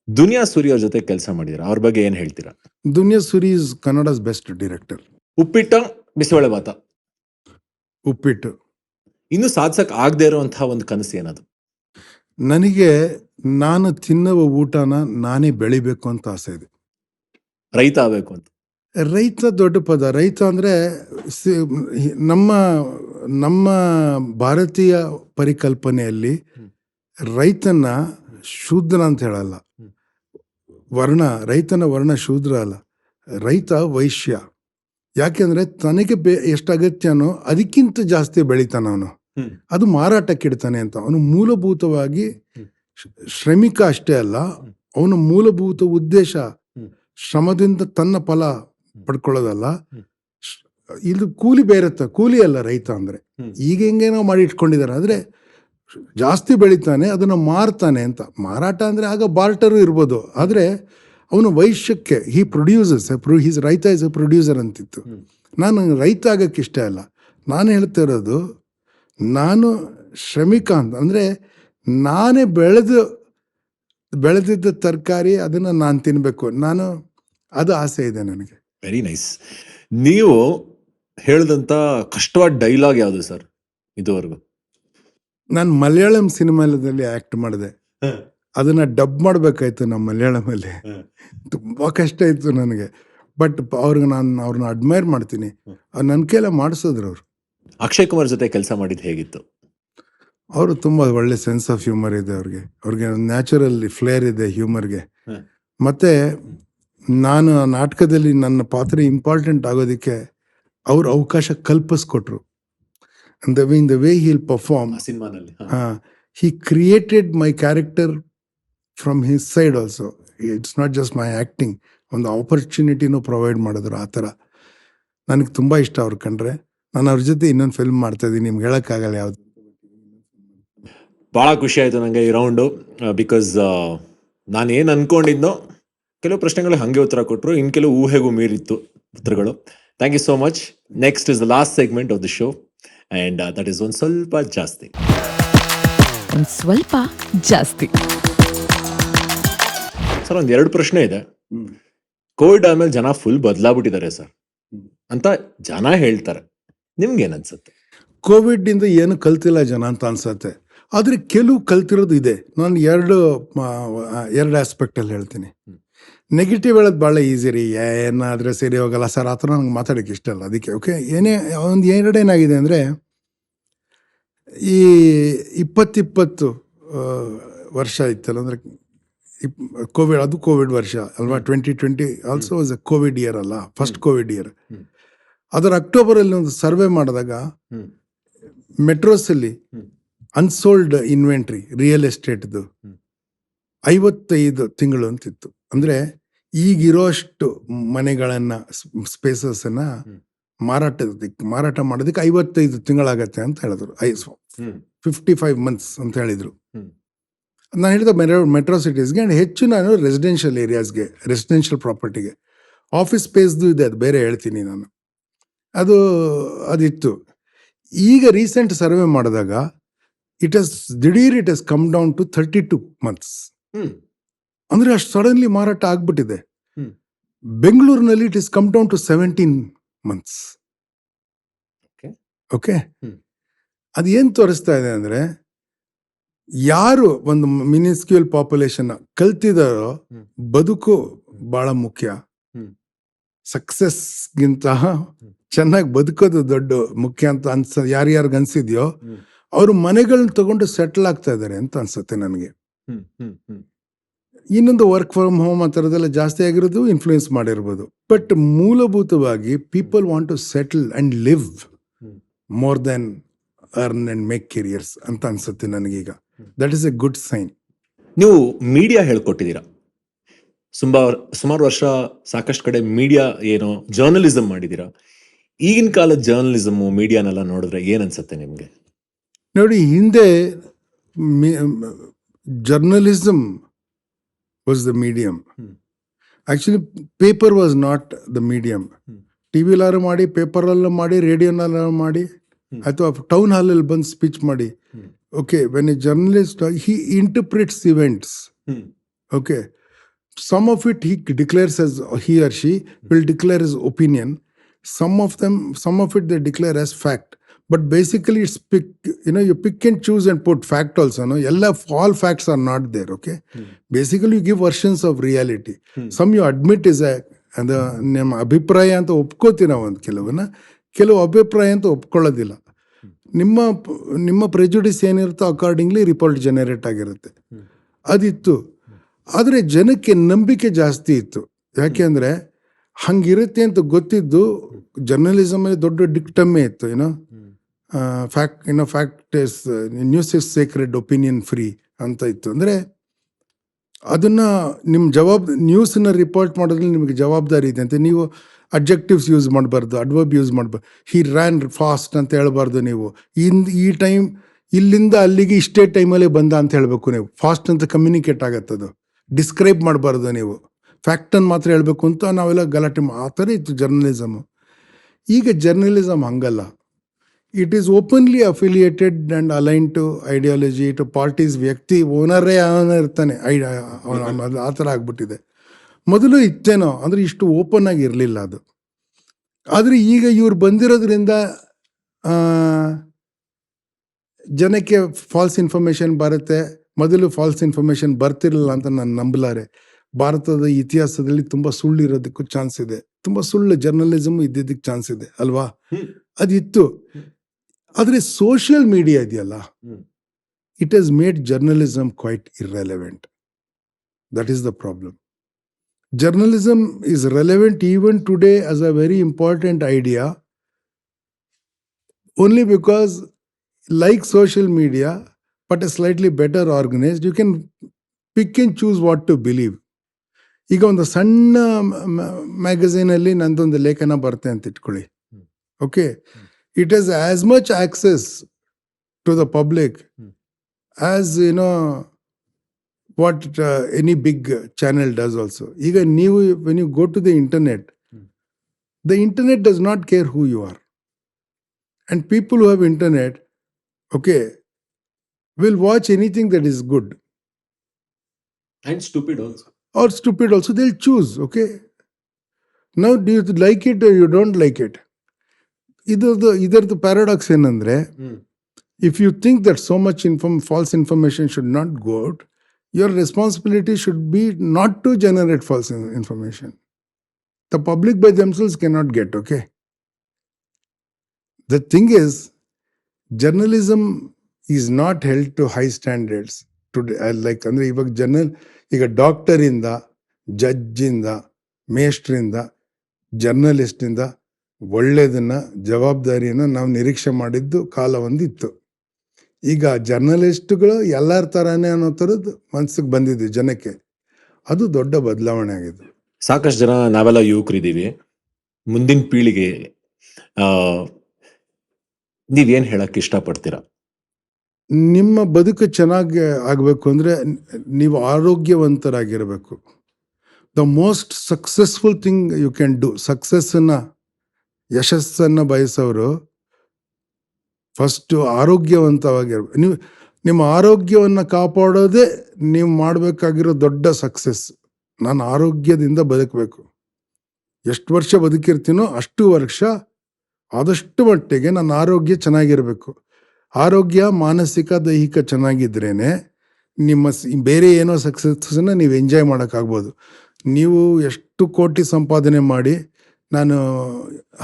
ದುನಿಯಾ ಸೂರಿ ಅವ್ರ ಜೊತೆ ಕೆಲಸ ಮಾಡಿದ್ದೀರಾ, ಅವ್ರ ಬಗ್ಗೆ ಏನು ಹೇಳ್ತೀರಾ? Duniya Suri is Kannada's best director. ಉಪ್ಪಿಟ್ಟ ಬಿಸಿಬೇಳೆ ಭಾತ? ಉಪ್ಪಿಟ್ಟು. ಇನ್ನು ಸಾಧಿಸಕ್ ಆಗದೆ ಇರುವಂತಹ ಒಂದು ಕನಸು ಏನದು? ನನಗೆ ನಾನು ತಿನ್ನುವ ಊಟನ ನಾನೇ ಬೆಳಿಬೇಕು ಅಂತ ಆಸೆ ಇದೆ. ರೈತ ಆಗ್ಬೇಕು ಅಂತ. ರೈತ ದೊಡ್ಡ ಪದ. ರೈತ ಅಂದರೆ ನಮ್ಮ ನಮ್ಮ ಭಾರತೀಯ ಪರಿಕಲ್ಪನೆಯಲ್ಲಿ ರೈತನ ಶೂದ್ರ ಅಂತ ಹೇಳಲ್ಲ. ರೈತನ ವರ್ಣ ಶೂದ್ರ ಅಲ್ಲ, ರೈತ ವೈಶ್ಯ. ಯಾಕೆಂದ್ರೆ ತನಗೆ ಎಷ್ಟು ಅಗತ್ಯನೋ ಅದಕ್ಕಿಂತ ಜಾಸ್ತಿ ಬೆಳಿತಾನ ಅವನು. ಅದು ಮಾರಾಟಕ್ಕೆ ಇಡ್ತಾನೆ ಅಂತ. ಅವನು ಮೂಲಭೂತವಾಗಿ ಶ್ರಮಿಕ ಅಷ್ಟೇ ಅಲ್ಲ, ಅವನ ಮೂಲಭೂತ ಉದ್ದೇಶ ಶ್ರಮದಿಂದ ತನ್ನ ಫಲ ಪಡ್ಕೊಳ್ಳೋದಲ್ಲ. ಇದು ಕೂಲಿ ಬೇರೆತ್ತ, ಕೂಲಿ ಅಲ್ಲ ರೈತ ಅಂದ್ರೆ. ಈಗ ಹೆಂಗೇನೋ ಮಾಡಿ ಇಟ್ಕೊಂಡಿದ್ದಾರೆ, ಆದ್ರೆ ಜಾಸ್ತಿ ಬೆಳಿತಾನೆ, ಅದನ್ನ ಮಾರ್ತಾನೆ ಅಂತ. ಮಾರಾಟ ಅಂದ್ರೆ ಆಗ ಬಾರ್ಟರು ಇರ್ಬೋದು, ಆದ್ರೆ ಅವನು ವೈಶ್ಯಕ್ಕೆ ಹಿ ಪ್ರೊಡ್ಯೂಸರ್ಸ್ ಹೀಸ್ ರೈತ ಇಸ್ ಎ ಪ್ರೊಡ್ಯೂಸರ್ ಅಂತಿತ್ತು. ನಾನು ರೈತ ಆಗಕ್ಕೆ ಇಷ್ಟ ಇಲ್ಲ. ನಾನು ಹೇಳ್ತಾ ಇರೋದು, ನಾನು ಶ್ರಮಿಕ ಅಂತ ಅಂದರೆ ನಾನೇ ಬೆಳೆದಿದ್ದ ತರಕಾರಿ ಅದನ್ನು ನಾನು ತಿನ್ನಬೇಕು. ಅದು ಆಸೆ ಇದೆ ನನಗೆ. Very nice. ನೀವು ಹೇಳಿದಂಥ ಕಷ್ಟವಾದ ಡೈಲಾಗ್ ಯಾವುದು ಸರ್ ಇದುವರೆಗೂ? ನಾನು ಮಲಯಾಳಂ ಸಿನಿಮಾದಲ್ಲಿ ಆ್ಯಕ್ಟ್ ಮಾಡಿದೆ. ಅದನ್ನು ಡಬ್ ಮಾಡಬೇಕಾಯ್ತು ನಮ್ಮ ಮಲಯಾಳಮಲ್ಲಿ. ತುಂಬ ಕಷ್ಟ ಇತ್ತು ನನಗೆ. ಬಟ್ ನಾನು ಅವ್ರನ್ನ ಅಡ್ಮೈರ್ ಮಾಡ್ತೀನಿ. ನನ್ನ ಕೈಲ ಮಾಡಿಸಿದ್ರು ಅವರು. ಅಕ್ಷಯ್ ಕುಮಾರ್ ಜೊತೆ ಕೆಲಸ ಮಾಡಿದ್ದು ಹೇಗಿತ್ತು? ಅವರು ತುಂಬ ಒಳ್ಳೆ ಸೆನ್ಸ್ ಆಫ್ ಹ್ಯೂಮರ್ ಇದೆ ಅವ್ರಿಗೆ ನ್ಯಾಚುರಲ್ ಫ್ಲೇರ್ ಇದೆ ಹ್ಯೂಮರ್ಗೆ. ಮತ್ತೆ ನಾನು ನಾಟಕದಲ್ಲಿ ನನ್ನ ಪಾತ್ರ ಇಂಪಾರ್ಟೆಂಟ್ ಆಗೋದಕ್ಕೆ ಅವ್ರು ಅವಕಾಶ ಕಲ್ಪಿಸ್ಕೊಟ್ರು. In the way he will perform ಸಿನಿಮಾನಲ್ಲಿ he created my character from his side also. It's not just my acting. ಒಂದು ಆಪರ್ಚುನಿಟಿನೂ ಪ್ರೊವೈಡ್ ಮಾಡಿದ್ರು. ಆ ಥರ ನನಗೆ ತುಂಬ ಇಷ್ಟ ಅವ್ರು ಕಂಡ್ರೆ. ನಾನು ಅವ್ರ ಜೊತೆ ಇನ್ನೊಂದು ಫಿಲ್ಮ್ ಮಾಡ್ತಾ ಇದ್ದೀನಿ, ನಿಮ್ಗೆ ಹೇಳೋಕ್ಕಾಗಲ್ಲ ಯಾವುದು. ಭಾಳ ಖುಷಿ ಆಯಿತು ನನಗೆ ಈ ರೌಂಡು. ಬಿಕಾಸ್ ನಾನು ಏನು ಅಂದ್ಕೊಂಡಿದ್ನೋ ಕೆಲವು ಪ್ರಶ್ನೆಗಳು ಹಾಗೆ ಉತ್ತರ ಕೊಟ್ಟರು, ಇನ್ನು ಕೆಲವು ಊಹೆಗೂ ಮೀರಿತ್ತು ಉತ್ತರಗಳು. Thank you so much. Next is the last segment of the show and that is ಒಂದು ಸ್ವಲ್ಪ ಜಾಸ್ತಿ. ಸ್ವಲ್ಪ ಜಾಸ್ತಿ ಸರ್, ಒಂದು 2 ಪ್ರಶ್ನೆ ಇದೆ. ಕೋವಿಡ್ ಆದ್ಮೇಲೆ ಜನ ಫುಲ್ ಬದಲಾಗ್ಬಿಟ್ಟಿದ್ದಾರೆ ಸರ್ ಅಂತ ಜನ ಹೇಳ್ತಾರೆ. ನಿಮ್ಗೇನು ಅನ್ಸುತ್ತೆ? ಕೋವಿಡ್ ಇಂದ ಏನು ಕಲ್ತಿಲ್ಲ ಜನ ಅಂತ ಅನ್ಸತ್ತೆ, ಆದರೆ ಕೆಲವು ಕಲ್ತಿರೋದು ಇದೆ. ನಾನು ಎರಡು ಆಸ್ಪೆಕ್ಟಲ್ಲಿ ಹೇಳ್ತೀನಿ. ನೆಗೆಟಿವ್ ಹೇಳೋದು ಭಾಳ ಈಸಿ ರೀ, ಏನಾದರೆ ಸರಿ ಹೋಗಲ್ಲ ಸರ್, ಆ ಥರ ನಂಗೆ ಮಾತಾಡೋಕ್ಕೆ ಇಷ್ಟ ಅಲ್ಲ. ಅದಕ್ಕೆ ಓಕೆ, ಏನಾಗಿದೆ ಅಂದರೆ, ಈ 2020 ವರ್ಷ ಇತ್ತಲ್ಲ, ಅಂದರೆ ಕೋವಿಡ್ ವರ್ಷ ಅಲ್ವಾ. 2020 also was a Covid year ಅಲ್ಲ, ಫಸ್ಟ್ ಕೋವಿಡ್ ಇಯರ್. ಅದರ ಅಕ್ಟೋಬರಲ್ಲಿ ಒಂದು ಸರ್ವೆ ಮಾಡಿದಾಗ ಮೆಟ್ರೋಸಲ್ಲಿ ಅನ್ಸೋಲ್ಡ್ ಇನ್ವೆಂಟ್ರಿ ರಿಯಲ್ ಎಸ್ಟೇಟ್ದು 55 ತಿಂಗಳು ಅಂತಿತ್ತು. ಅಂದರೆ ಈಗಿರೋಷ್ಟು ಮನೆಗಳನ್ನು, ಸ್ಪೇಸಸ್ಸನ್ನು ಮಾರಾಟ ಮಾಡೋದಕ್ಕೆ 55 ತಿಂಗಳಾಗತ್ತೆ ಅಂತ ಹೇಳಿದ್ರು. 55 ಮಂತ್ಸ್ ಅಂತ ಹೇಳಿದರು. ನಾನು ಹೇಳಿದ ಮೆಟ್ರೋ ಸಿಟೀಸ್ಗೆ ಆ್ಯಂಡ್ ಹೆಚ್ಚು ನಾನು ರೆಸಿಡೆನ್ಷಿಯಲ್ ಏರಿಯಾಸ್ಗೆ, ರೆಸಿಡೆನ್ಷಿಯಲ್ ಪ್ರಾಪರ್ಟಿಗೆ. ಆಫೀಸ್ ಸ್ಪೇಸ್ದು ಇದೆ, ಅದು ಬೇರೆ ಹೇಳ್ತೀನಿ ನಾನು. ಅದಿತ್ತು. ಈಗ ರೀಸೆಂಟ್ ಸರ್ವೆ ಮಾಡಿದಾಗ it has come down to 32 months. ಅಂದರೆ ಅಷ್ಟು ಸಡನ್ಲಿ ಮಾರಾಟ ಆಗ್ಬಿಟ್ಟಿದೆ. ಬೆಂಗಳೂರಿನಲ್ಲಿ it is come down to 17 months. Okay, ಅದೇನು ತೋರಿಸ್ತಾ ಇದೆ ಅಂದರೆ, ಯಾರು ಒಂದು ಮಿನಿಸ್ಕ್ಯೂಲ್ ಪಾಪ್ಯುಲೇಷನ್ ಕಲ್ತಿದಾರೋ ಬದುಕು ಬಹಳ ಮುಖ್ಯ. ಸಕ್ಸಸ್ಗಿಂತ ಚೆನ್ನಾಗಿ ಬದುಕೋದು ದೊಡ್ಡ ಮುಖ್ಯ ಅಂತ ಯಾರ್ಯಾರಿಗೆ ಅನ್ಸಿದ್ಯೋ ಅವರು ಮನೆಗಳನ್ನ ತಗೊಂಡು ಸೆಟ್ಲ್ ಆಗ್ತಾ ಇದ್ದಾರೆ ಅಂತ ಅನ್ಸುತ್ತೆ ನನಗೆ. ಇನ್ನೊಂದು ವರ್ಕ್ ಫ್ರಮ್ ಹೋಮ್ ಆ ಥರದೆಲ್ಲ ಜಾಸ್ತಿ ಆಗಿರೋದು ಇನ್ಫ್ಲೂಯೆನ್ಸ್ ಮಾಡಿರ್ಬೋದು. ಬಟ್ ಮೂಲಭೂತವಾಗಿ people want to settle and live more than earn and make careers ಅಂತ ಅನ್ಸುತ್ತೆ ನನಗೀಗ. That is a good sign. ನೀವು ಮೀಡಿಯಾ ಹೇಳ್ಕೊಟ್ಟಿದ್ದೀರಾ, ಸುಮಾರು ವರ್ಷ ಸಾಕಷ್ಟು ಕಡೆ ಮೀಡಿಯಾ ಜರ್ನಲಿಸಮ್ ಮಾಡಿದ್ದೀರಾ. ಈಗಿನ ಕಾಲದ ಜರ್ನಲಿಸಮು ಮೀಡಿಯಾನೆಲ್ಲ ನೋಡಿದ್ರೆ ಏನು ಅನ್ಸುತ್ತೆ ನಿಮಗೆ? ನೋಡಿ, ಹಿಂದೆ journalism was the medium. Actually paper was not the medium. ಟಿ ವಿಲಾರು ಮಾಡಿ, ಪೇಪರಲ್ಲೂ ಮಾಡಿ, ರೇಡಿಯೋನಲ್ಲಾರು ಮಾಡಿ, ಅಥವಾ ಟೌನ್ ಹಾಲಲ್ಲಿ ಬಂದು ಸ್ಪೀಚ್ ಮಾಡಿ. Okay, when a journalist he interprets events. Okay, some of it he declares as he or she will declare his opinion. Some of it they declare as fact. But basically, it's pick. You pick and choose and put fact also. No, all facts are not there. Okay. Basically, you give versions of reality. Some you admit is and ನಿಮ್ಮ ಅಭಿಪ್ರಾಯ ಅಂತ ಒಪ್ಕೋತೀವಿ ನಾವು ಒಂದು ಕೆಲವು ಅಭಿಪ್ರಾಯ ಅಂತ ಒಪ್ಕೊಳ್ಳೋದಿಲ್ಲ. ನಿಮ್ಮ ಪ್ರೆಜುಡಿಸ್ ಏನಿರುತ್ತೋ accordingly report generate ಆಗಿರುತ್ತೆ. ಅದಿತ್ತು. ಆದರೆ ಜನಕ್ಕೆ ನಂಬಿಕೆ ಜಾಸ್ತಿ ಇತ್ತು. ಯಾಕೆಂದರೆ ಹಂಗಿರುತ್ತೆ ಅಂತ ಗೊತ್ತಿದ್ದು ಜರ್ನಲಿಸಮಲ್ಲಿ ದೊಡ್ಡ ಡಿಕ್ಟಮ್ಮೇ ಇತ್ತು. Fact is news is Sacred, opinion free ಅಂತ ಇತ್ತು. ಅಂದರೆ ಅದನ್ನು ನಿಮ್ಮ ನ್ಯೂಸನ್ನ ರಿಪೋರ್ಟ್ ಮಾಡೋದ್ರಲ್ಲಿ ನಿಮಗೆ ಜವಾಬ್ದಾರಿ ಇದೆ ಅಂತ. ನೀವು ಅಡ್ಜೆಕ್ಟಿವ್ಸ್ ಯೂಸ್ ಮಾಡಬಾರ್ದು, ಅಡ್ವರ್ಬ್ ಯೂಸ್ ಮಾಡಬಾರ್ದು. ಹಿ ರ್ಯಾನ್ ಫಾಸ್ಟ್ ಅಂತ ಹೇಳ್ಬಾರ್ದು. ನೀವು ಈ ಟೈಮ್ ಇಲ್ಲಿಂದ ಅಲ್ಲಿಗೆ ಇಷ್ಟೇ ಟೈಮಲ್ಲೇ ಬಂದ ಅಂತ ಹೇಳಬೇಕು. ನೀವು ಫಾಸ್ಟ್ ಅಂತ ಕಮ್ಯುನಿಕೇಟ್ ಆಗತ್ತದು. ಡಿಸ್ಕ್ರೈಬ್ ಮಾಡಬಾರ್ದು. ನೀವು ಫ್ಯಾಕ್ಟನ್ನು ಮಾತ್ರ ಹೇಳಬೇಕು ಅಂತ ನಾವೆಲ್ಲ ಗಲಾಟೆ ಆ ಥರ ಇತ್ತು ಜರ್ನಲಿಸಮು. ಈಗ ಜರ್ನಲಿಸಮ್ ಹಂಗಲ್ಲ. It is openly affiliated and align to ideology, to parties. ವ್ಯಕ್ತಿ ಓನರೇ ಇರ್ತಾನೆ, ಆ ಥರ ಆಗ್ಬಿಟ್ಟಿದೆ. ಮೊದಲು ಇತ್ತೇನೋ ಅಂದರೆ ಇಷ್ಟು ಓಪನ್ ಆಗಿ ಇರಲಿಲ್ಲ ಅದು. ಆದರೆ ಈಗ ಇವ್ರು ಬಂದಿರೋದ್ರಿಂದ ಜನಕ್ಕೆ ಫಾಲ್ಸ್ ಇನ್ಫಾರ್ಮೇಷನ್ ಬರುತ್ತೆ. ಮೊದಲು ಫಾಲ್ಸ್ ಇನ್ಫಾರ್ಮೇಷನ್ ಬರ್ತಿರಲಿಲ್ಲ ಅಂತ ನಾನು ನಂಬಲಾರೆ. ಭಾರತದ ಇತಿಹಾಸದಲ್ಲಿ ತುಂಬ ಸುಳ್ಳು ಇರೋದಕ್ಕೂ ಚಾನ್ಸ್ ಇದೆ, ತುಂಬ ಸುಳ್ಳು ಜರ್ನಲಿಸಮ್ ಇದ್ದಿದ್ದಕ್ಕೆ ಚಾನ್ಸ್ ಇದೆ ಅಲ್ವಾ? ಅದಿತ್ತು. ಆದರೆ ಸೋಷಿಯಲ್ ಮೀಡಿಯಾ ಇದೆಯಲ್ಲ, it has made journalism quite irrelevant. That is the problem. Journalism is relevant even today as a very important idea, only because, like social media, but a slightly better organized, you can pick and choose what to believe. ಈಗ ಒಂದು ಸಣ್ಣ ಮ್ಯಾಗಝೀನಲ್ಲಿ ನಂದೊಂದು ಲೇಖನ ಬರುತ್ತೆ ಅಂತ ಇಟ್ಕೊಳ್ಳಿ. Okay, it has as much access to the public as what any big channel does also. Even when you go to the internet does not care who you are. And people who have internet, okay, will watch anything that is good. And stupid also. Or stupid also, they'll choose, okay. Now, do you like it or you don't like it? Either the paradox enandre, if you think that so much false information should not go out, your responsibility should be not to generate false information. The public by themselves cannot get, okay? The thing is, journalism is not held to high standards today. Like, andre ivag ಈಗ doctor ಇಂದ, judge ಇಂದ, ಮೇಸ್ಟ್ರ್ ಇಂದ, journalist ಇಂದ ಒಳ್ಳೆಯದನ್ನ, ಜವಾಬ್ದಾರಿಯನ್ನು ನಾವು ನಿರೀಕ್ಷೆ ಮಾಡಿದ್ದು ಕಾಲ ಒಂದಿತ್ತು. ಈಗ ಜರ್ನಲಿಸ್ಟ್ಗಳು ಎಲ್ಲರ ಥರನೇ ಅನ್ನೋ ಥರದ್ದು ಮನಸ್ಸಿಗೆ ಬಂದಿದೆ ಜನಕ್ಕೆ. ಅದು ದೊಡ್ಡ ಬದಲಾವಣೆ ಆಗಿದೆ. ಸಾಕಷ್ಟು ಜನ ನಾವೆಲ್ಲ ಯುವಕರಿದ್ದೀವಿ. ಮುಂದಿನ ಪೀಳಿಗೆ ನೀವೇನು ಹೇಳಕ್ಕೆ ಇಷ್ಟಪಡ್ತೀರಾ? ನಿಮ್ಮ ಬದುಕು ಚೆನ್ನಾಗಿ ಆಗಬೇಕು ಅಂದರೆ ನೀವು ಆರೋಗ್ಯವಂತರಾಗಿರಬೇಕು. The most successful thing you can do. ಯಶಸ್ಸನ್ನು ಬಯಸೋರು ಫಸ್ಟು ಆರೋಗ್ಯವಂತವಾಗಿರ್ಬೇಕು. ನಿಮ್ಮ ಆರೋಗ್ಯವನ್ನು ಕಾಪಾಡೋದೇ ನೀವು ಮಾಡಬೇಕಾಗಿರೋ ದೊಡ್ಡ ಸಕ್ಸಸ್. ನಾನು ಆರೋಗ್ಯದಿಂದ ಬದುಕಬೇಕು. ಎಷ್ಟು ವರ್ಷ ಬದುಕಿರ್ತೀನೋ ಅಷ್ಟು ವರ್ಷ ಆದಷ್ಟು ಮಟ್ಟಿಗೆ ನನ್ನ ಆರೋಗ್ಯ ಚೆನ್ನಾಗಿರಬೇಕು. ಆರೋಗ್ಯ ಮಾನಸಿಕ ದೈಹಿಕ ಚೆನ್ನಾಗಿದ್ರೇ ನಿಮ್ಮ ಬೇರೆ ಏನೋ ಸಕ್ಸಸ್ಸನ್ನು ನೀವು ಎಂಜಾಯ್ ಮಾಡೋಕ್ಕಾಗ್ಬೋದು. ನೀವು ಎಷ್ಟು ಕೋಟಿ ಸಂಪಾದನೆ ಮಾಡಿ ನಾನು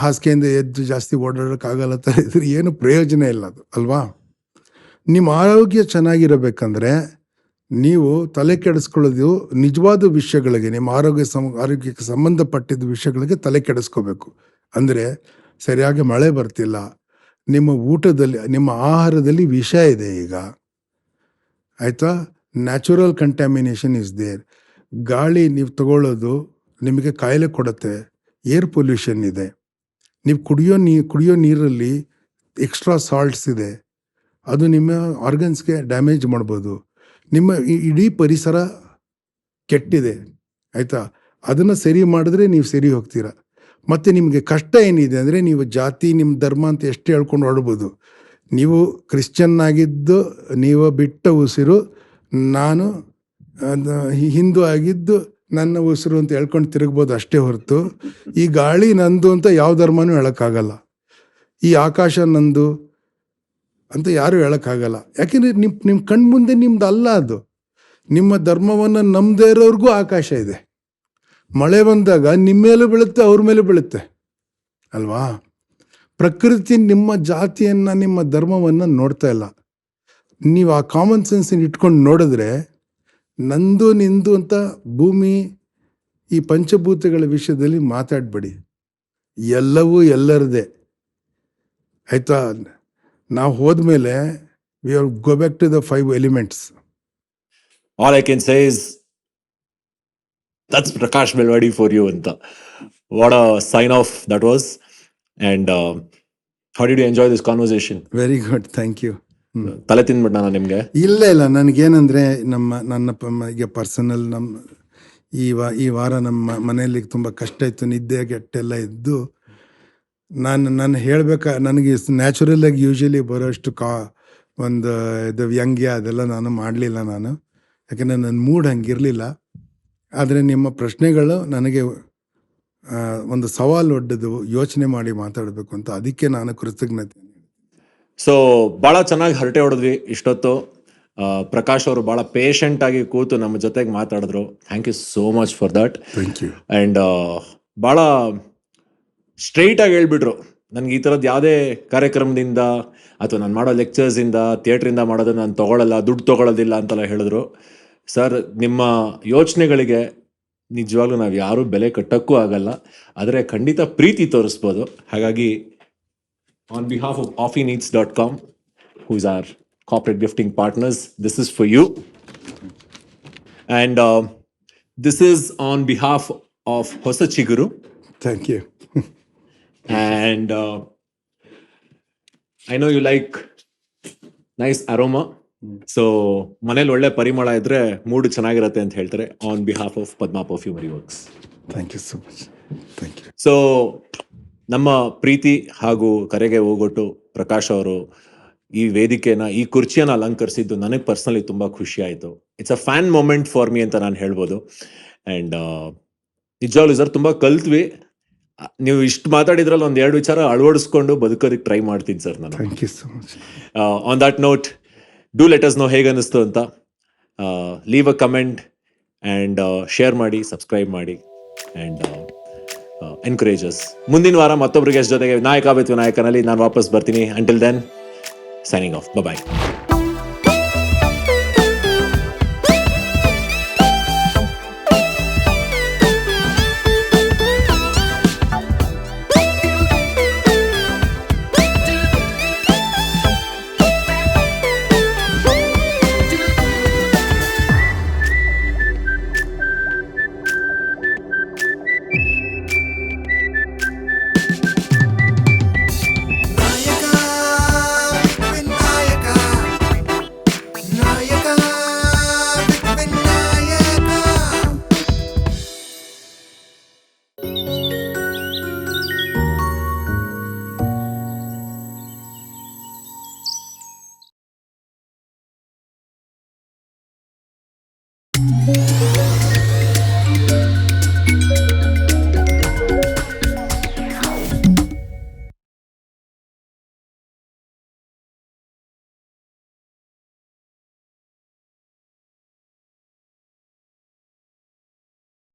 ಹಾಸಿಗೆಯಿಂದ ಎದ್ದು ಜಾಸ್ತಿ ಓಡಾಡೋಕ್ಕಾಗಲ್ಲ ಅಂತ ಇದ್ರೆ ಏನು ಪ್ರಯೋಜನ ಇಲ್ಲ ಅದು ಅಲ್ವಾ? ನಿಮ್ಮ ಆರೋಗ್ಯ ಚೆನ್ನಾಗಿರಬೇಕಂದ್ರೆ ನೀವು ತಲೆ ಕೆಡಿಸ್ಕೊಳ್ಳೋದು ನಿಜವಾದ ವಿಷಯಗಳಿಗೆ, ನಿಮ್ಮ ಆರೋಗ್ಯಕ್ಕೆ ಸಂಬಂಧಪಟ್ಟಿದ್ದ ವಿಷಯಗಳಿಗೆ ತಲೆ ಕೆಡಿಸ್ಕೋಬೇಕು. ಅಂದರೆ ಸರಿಯಾಗಿ ಮಳೆ ಬರ್ತಿಲ್ಲ, ನಿಮ್ಮ ಊಟದಲ್ಲಿ, ನಿಮ್ಮ ಆಹಾರದಲ್ಲಿ ವಿಷ ಇದೆ ಈಗ, ಆಯಿತಾ? Natural contamination is there. ಗಾಳಿ ನೀವು ತಗೊಳ್ಳೋದು ನಿಮಗೆ ಕಾಯಿಲೆ ಕೊಡುತ್ತೆ. ಏರ್ ಪೊಲ್ಯೂಷನ್ ಇದೆ. ನೀವು ಕುಡಿಯೋ ನೀರಲ್ಲಿ ಎಕ್ಸ್ಟ್ರಾ ಸಾಲ್ಟ್ಸ್ ಇದೆ, ಅದು ನಿಮ್ಮ ಆರ್ಗನ್ಸ್ಗೆ ಡ್ಯಾಮೇಜ್ ಮಾಡ್ಬೋದು. ನಿಮ್ಮ ಇಡೀ ಪರಿಸರ ಕೆಟ್ಟಿದೆ, ಆಯಿತಾ? ಅದನ್ನು ಸರಿ ಮಾಡಿದ್ರೆ ನೀವು ಸರಿ ಹೋಗ್ತೀರ. ಮತ್ತು ನಿಮಗೆ ಕಷ್ಟ ಏನಿದೆ ಅಂದರೆ ನೀವು ಜಾತಿ, ನಿಮ್ಮ ಧರ್ಮ ಅಂತ ಎಷ್ಟು ಹೇಳ್ಕೊಂಡು ಹೊಡ್ಬೋದು. ನೀವು ಕ್ರಿಶ್ಚಿಯನ್ ಆಗಿದ್ದು ನೀವು ಬಿಟ್ಟ ಉಸಿರು, ನಾನು ಹಿಂದೂ ಆಗಿದ್ದು ನನ್ನ ಉಸಿರು ಅಂತ ಹೇಳ್ಕೊಂಡು ತಿರುಗ್ಬೋದು ಅಷ್ಟೇ ಹೊರತು ಈ ಗಾಳಿ ನಂದು ಅಂತ ಯಾವ ಧರ್ಮನೂ ಹೇಳೋಕ್ಕಾಗಲ್ಲ. ಈ ಆಕಾಶ ನಂದು, ಅಂತ ಯಾರು ಹೇಳೋಕ್ಕಾಗಲ್ಲ. ಯಾಕೆಂದರೆ ನಿಮ್ಮ ಕಣ್ಮುಂದೆ ನಿಮ್ದು ಅಲ್ಲ ಅದು. ನಿಮ್ಮ ಧರ್ಮವನ್ನು ನಂಬದೇ ಇರೋರ್ಗೂ ಆಕಾಶ ಇದೆ. ಮಳೆ ಬಂದಾಗ ನಿಮ್ಮ ಮೇಲೆ ಬೀಳುತ್ತೆ, ಅವ್ರ ಮೇಲೆ ಬೀಳುತ್ತೆ ಅಲ್ವಾ? ಪ್ರಕೃತಿ ನಿಮ್ಮ ಜಾತಿಯನ್ನು, ನಿಮ್ಮ ಧರ್ಮವನ್ನು ನೋಡ್ತಾ ಇಲ್ಲ. ನೀವು ಆ ಕಾಮನ್ ಸೆನ್ಸನ್ನು ಇಟ್ಕೊಂಡು ನೋಡಿದ್ರೆ ನಂದು ನಿಂದು ಅಂತ ಭೂಮಿ, ಈ ಪಂಚಭೂತಗಳ ವಿಷಯದಲ್ಲಿ ಮಾತಾಡಬೇಡಿ. ಎಲ್ಲವೂ ಎಲ್ಲರದೇ, ಆಯಿತಾ? ನಾವು ಹೋದ್ಮೇಲೆ we are go back to the 5 elements. All I can say is that's Prakash Belwadi for you anta. What a sign off that was. And how did you enjoy this conversation? Very good, thank you. ತಲೆ ತಿಂದ್ಬಿಟ್ಟು ನಾನು ನಿಮಗೆ ಇಲ್ಲ ನನಗೇನಂದರೆ ಈಗ personal ಈ ವಾರ ನಮ್ಮ ಮನೆಯಲ್ಲಿ ತುಂಬ ಕಷ್ಟ ಇತ್ತು, ನಿದ್ದೆ ಕೆಟ್ಟೆಲ್ಲ ಇದ್ದು ನಾನು ನನಗೆ ನ್ಯಾಚುರಲಾಗಿ ಯೂಶಲಿ ಬರೋಷ್ಟು ಒಂದು ಇದು ವ್ಯಂಗ್ಯ ಅದೆಲ್ಲ ನಾನು ಮಾಡಲಿಲ್ಲ. ಯಾಕೆಂದರೆ ನನ್ನ ಮೂಡ್ ಹಂಗಿರಲಿಲ್ಲ. ಆದರೆ ನಿಮ್ಮ ಪ್ರಶ್ನೆಗಳು ನನಗೆ ಒಂದು ಸವಾಲು ಒಡ್ಡದು, ಯೋಚನೆ ಮಾಡಿ ಮಾತಾಡಬೇಕು ಅಂತ. ಅದಕ್ಕೆ ನಾನು ಕೃತಜ್ಞತೆ. ಸೊ ಭಾಳ ಚೆನ್ನಾಗಿ ಹರಟೆ ಹೊಡೆದ್ವಿ ಇಷ್ಟೊತ್ತು. ಪ್ರಕಾಶ್ ಅವರು ಭಾಳ ಪೇಷಂಟ್ ಆಗಿ ಕೂತು ನಮ್ಮ ಜೊತೆಗೆ ಮಾತಾಡಿದ್ರು. Thank you so much for that. Thank you. And ಭಾಳ ಸ್ಟ್ರೈಟ್ ಆಗಿ ಹೇಳ್ಬಿಟ್ರು, ನನಗೆ ಈ ಥರದ್ದು ಯಾವುದೇ ಕಾರ್ಯಕ್ರಮದಿಂದ ಅಥವಾ ನಾನು ಮಾಡೋ ಲೆಕ್ಚರ್ಸಿಂದ, ಥಿಯೇಟ್ರಿಂದ ಮಾಡೋದನ್ನು ನಾನು ತೊಗೊಳ್ಳಲ್ಲ, ದುಡ್ಡು ತೊಗೊಳ್ಳೋದಿಲ್ಲ ಅಂತೆಲ್ಲ ಹೇಳಿದ್ರು. ಸರ್, ನಿಮ್ಮ ಯೋಚನೆಗಳಿಗೆ ನಿಜವಾಗ್ಲೂ ನಾವು ಯಾರೂ ಬೆಲೆ ಕಟ್ಟೋಕ್ಕೂ ಆಗಲ್ಲ, ಆದರೆ ಖಂಡಿತ ಪ್ರೀತಿ ತೋರಿಸ್ಬೋದು. ಹಾಗಾಗಿ on behalf of offeeneeds.com, who is our corporate gifting partners, this is for you. And this is on behalf of Hosa Chiguru. Thank you. And I know you like nice aroma. So ಮನೇಲಿ ಒಳ್ಳೆ ಪರಿಮಳ ಇದ್ರೆ mood ಚೆನ್ನಾಗಿರತ್ತೆ ಅಂತ ಹೇಳ್ತಾರೆ. On behalf of Padma perfumery works. Thank you so much. Thank you. So ನಮ್ಮ ಪ್ರೀತಿ ಹಾಗೂ ಕರೆಗೆ ಹೋಗೊಟ್ಟು ಪ್ರಕಾಶ್ ಅವರು ಈ ವೇದಿಕೆನ, ಈ ಕುರ್ಚಿಯನ್ನು ಅಲಂಕರಿಸಿದ್ದು ನನಗೆ ಪರ್ಸನಲಿ ತುಂಬ ಖುಷಿ ಆಯಿತು. It's a fan moment for me ಅಂತ ನಾನು ಹೇಳ್ಬೋದು. ಆ್ಯಂಡ್ ನಿಜವಾಗ್ಲೂ ಸರ್ ತುಂಬ ಕಲ್ತ್ವಿ. ನೀವು ಇಷ್ಟು ಮಾತಾಡಿದ್ರಲ್ಲಿ 1-2 ವಿಚಾರ ಅಳವಡಿಸ್ಕೊಂಡು ಬದುಕೋದಕ್ಕೆ ಟ್ರೈ ಮಾಡ್ತೀನಿ ಸರ್ ನಾನು. Thank you so much. On that note, do let us know ಹೇಗೆ ಅನ್ನಿಸ್ತು ಅಂತ. Leave a comment and share ಮಾಡಿ, ಸಬ್ಸ್ಕ್ರೈಬ್ ಮಾಡಿ ಆ್ಯಂಡ್ ಎನ್ಕರೇಜ್ ಅಸ್. ಮುಂದಿನ ವಾರ ಮತ್ತೊಬ್ಬರಿಗೆ ಜೊತೆಗೆ ನಾಯಕ ಬೇಕು ನಾಯಕನಲ್ಲಿ ನಾನು ವಾಪಸ್ ಬರ್ತೀನಿ. Until then, signing off. ಬಾಯ್.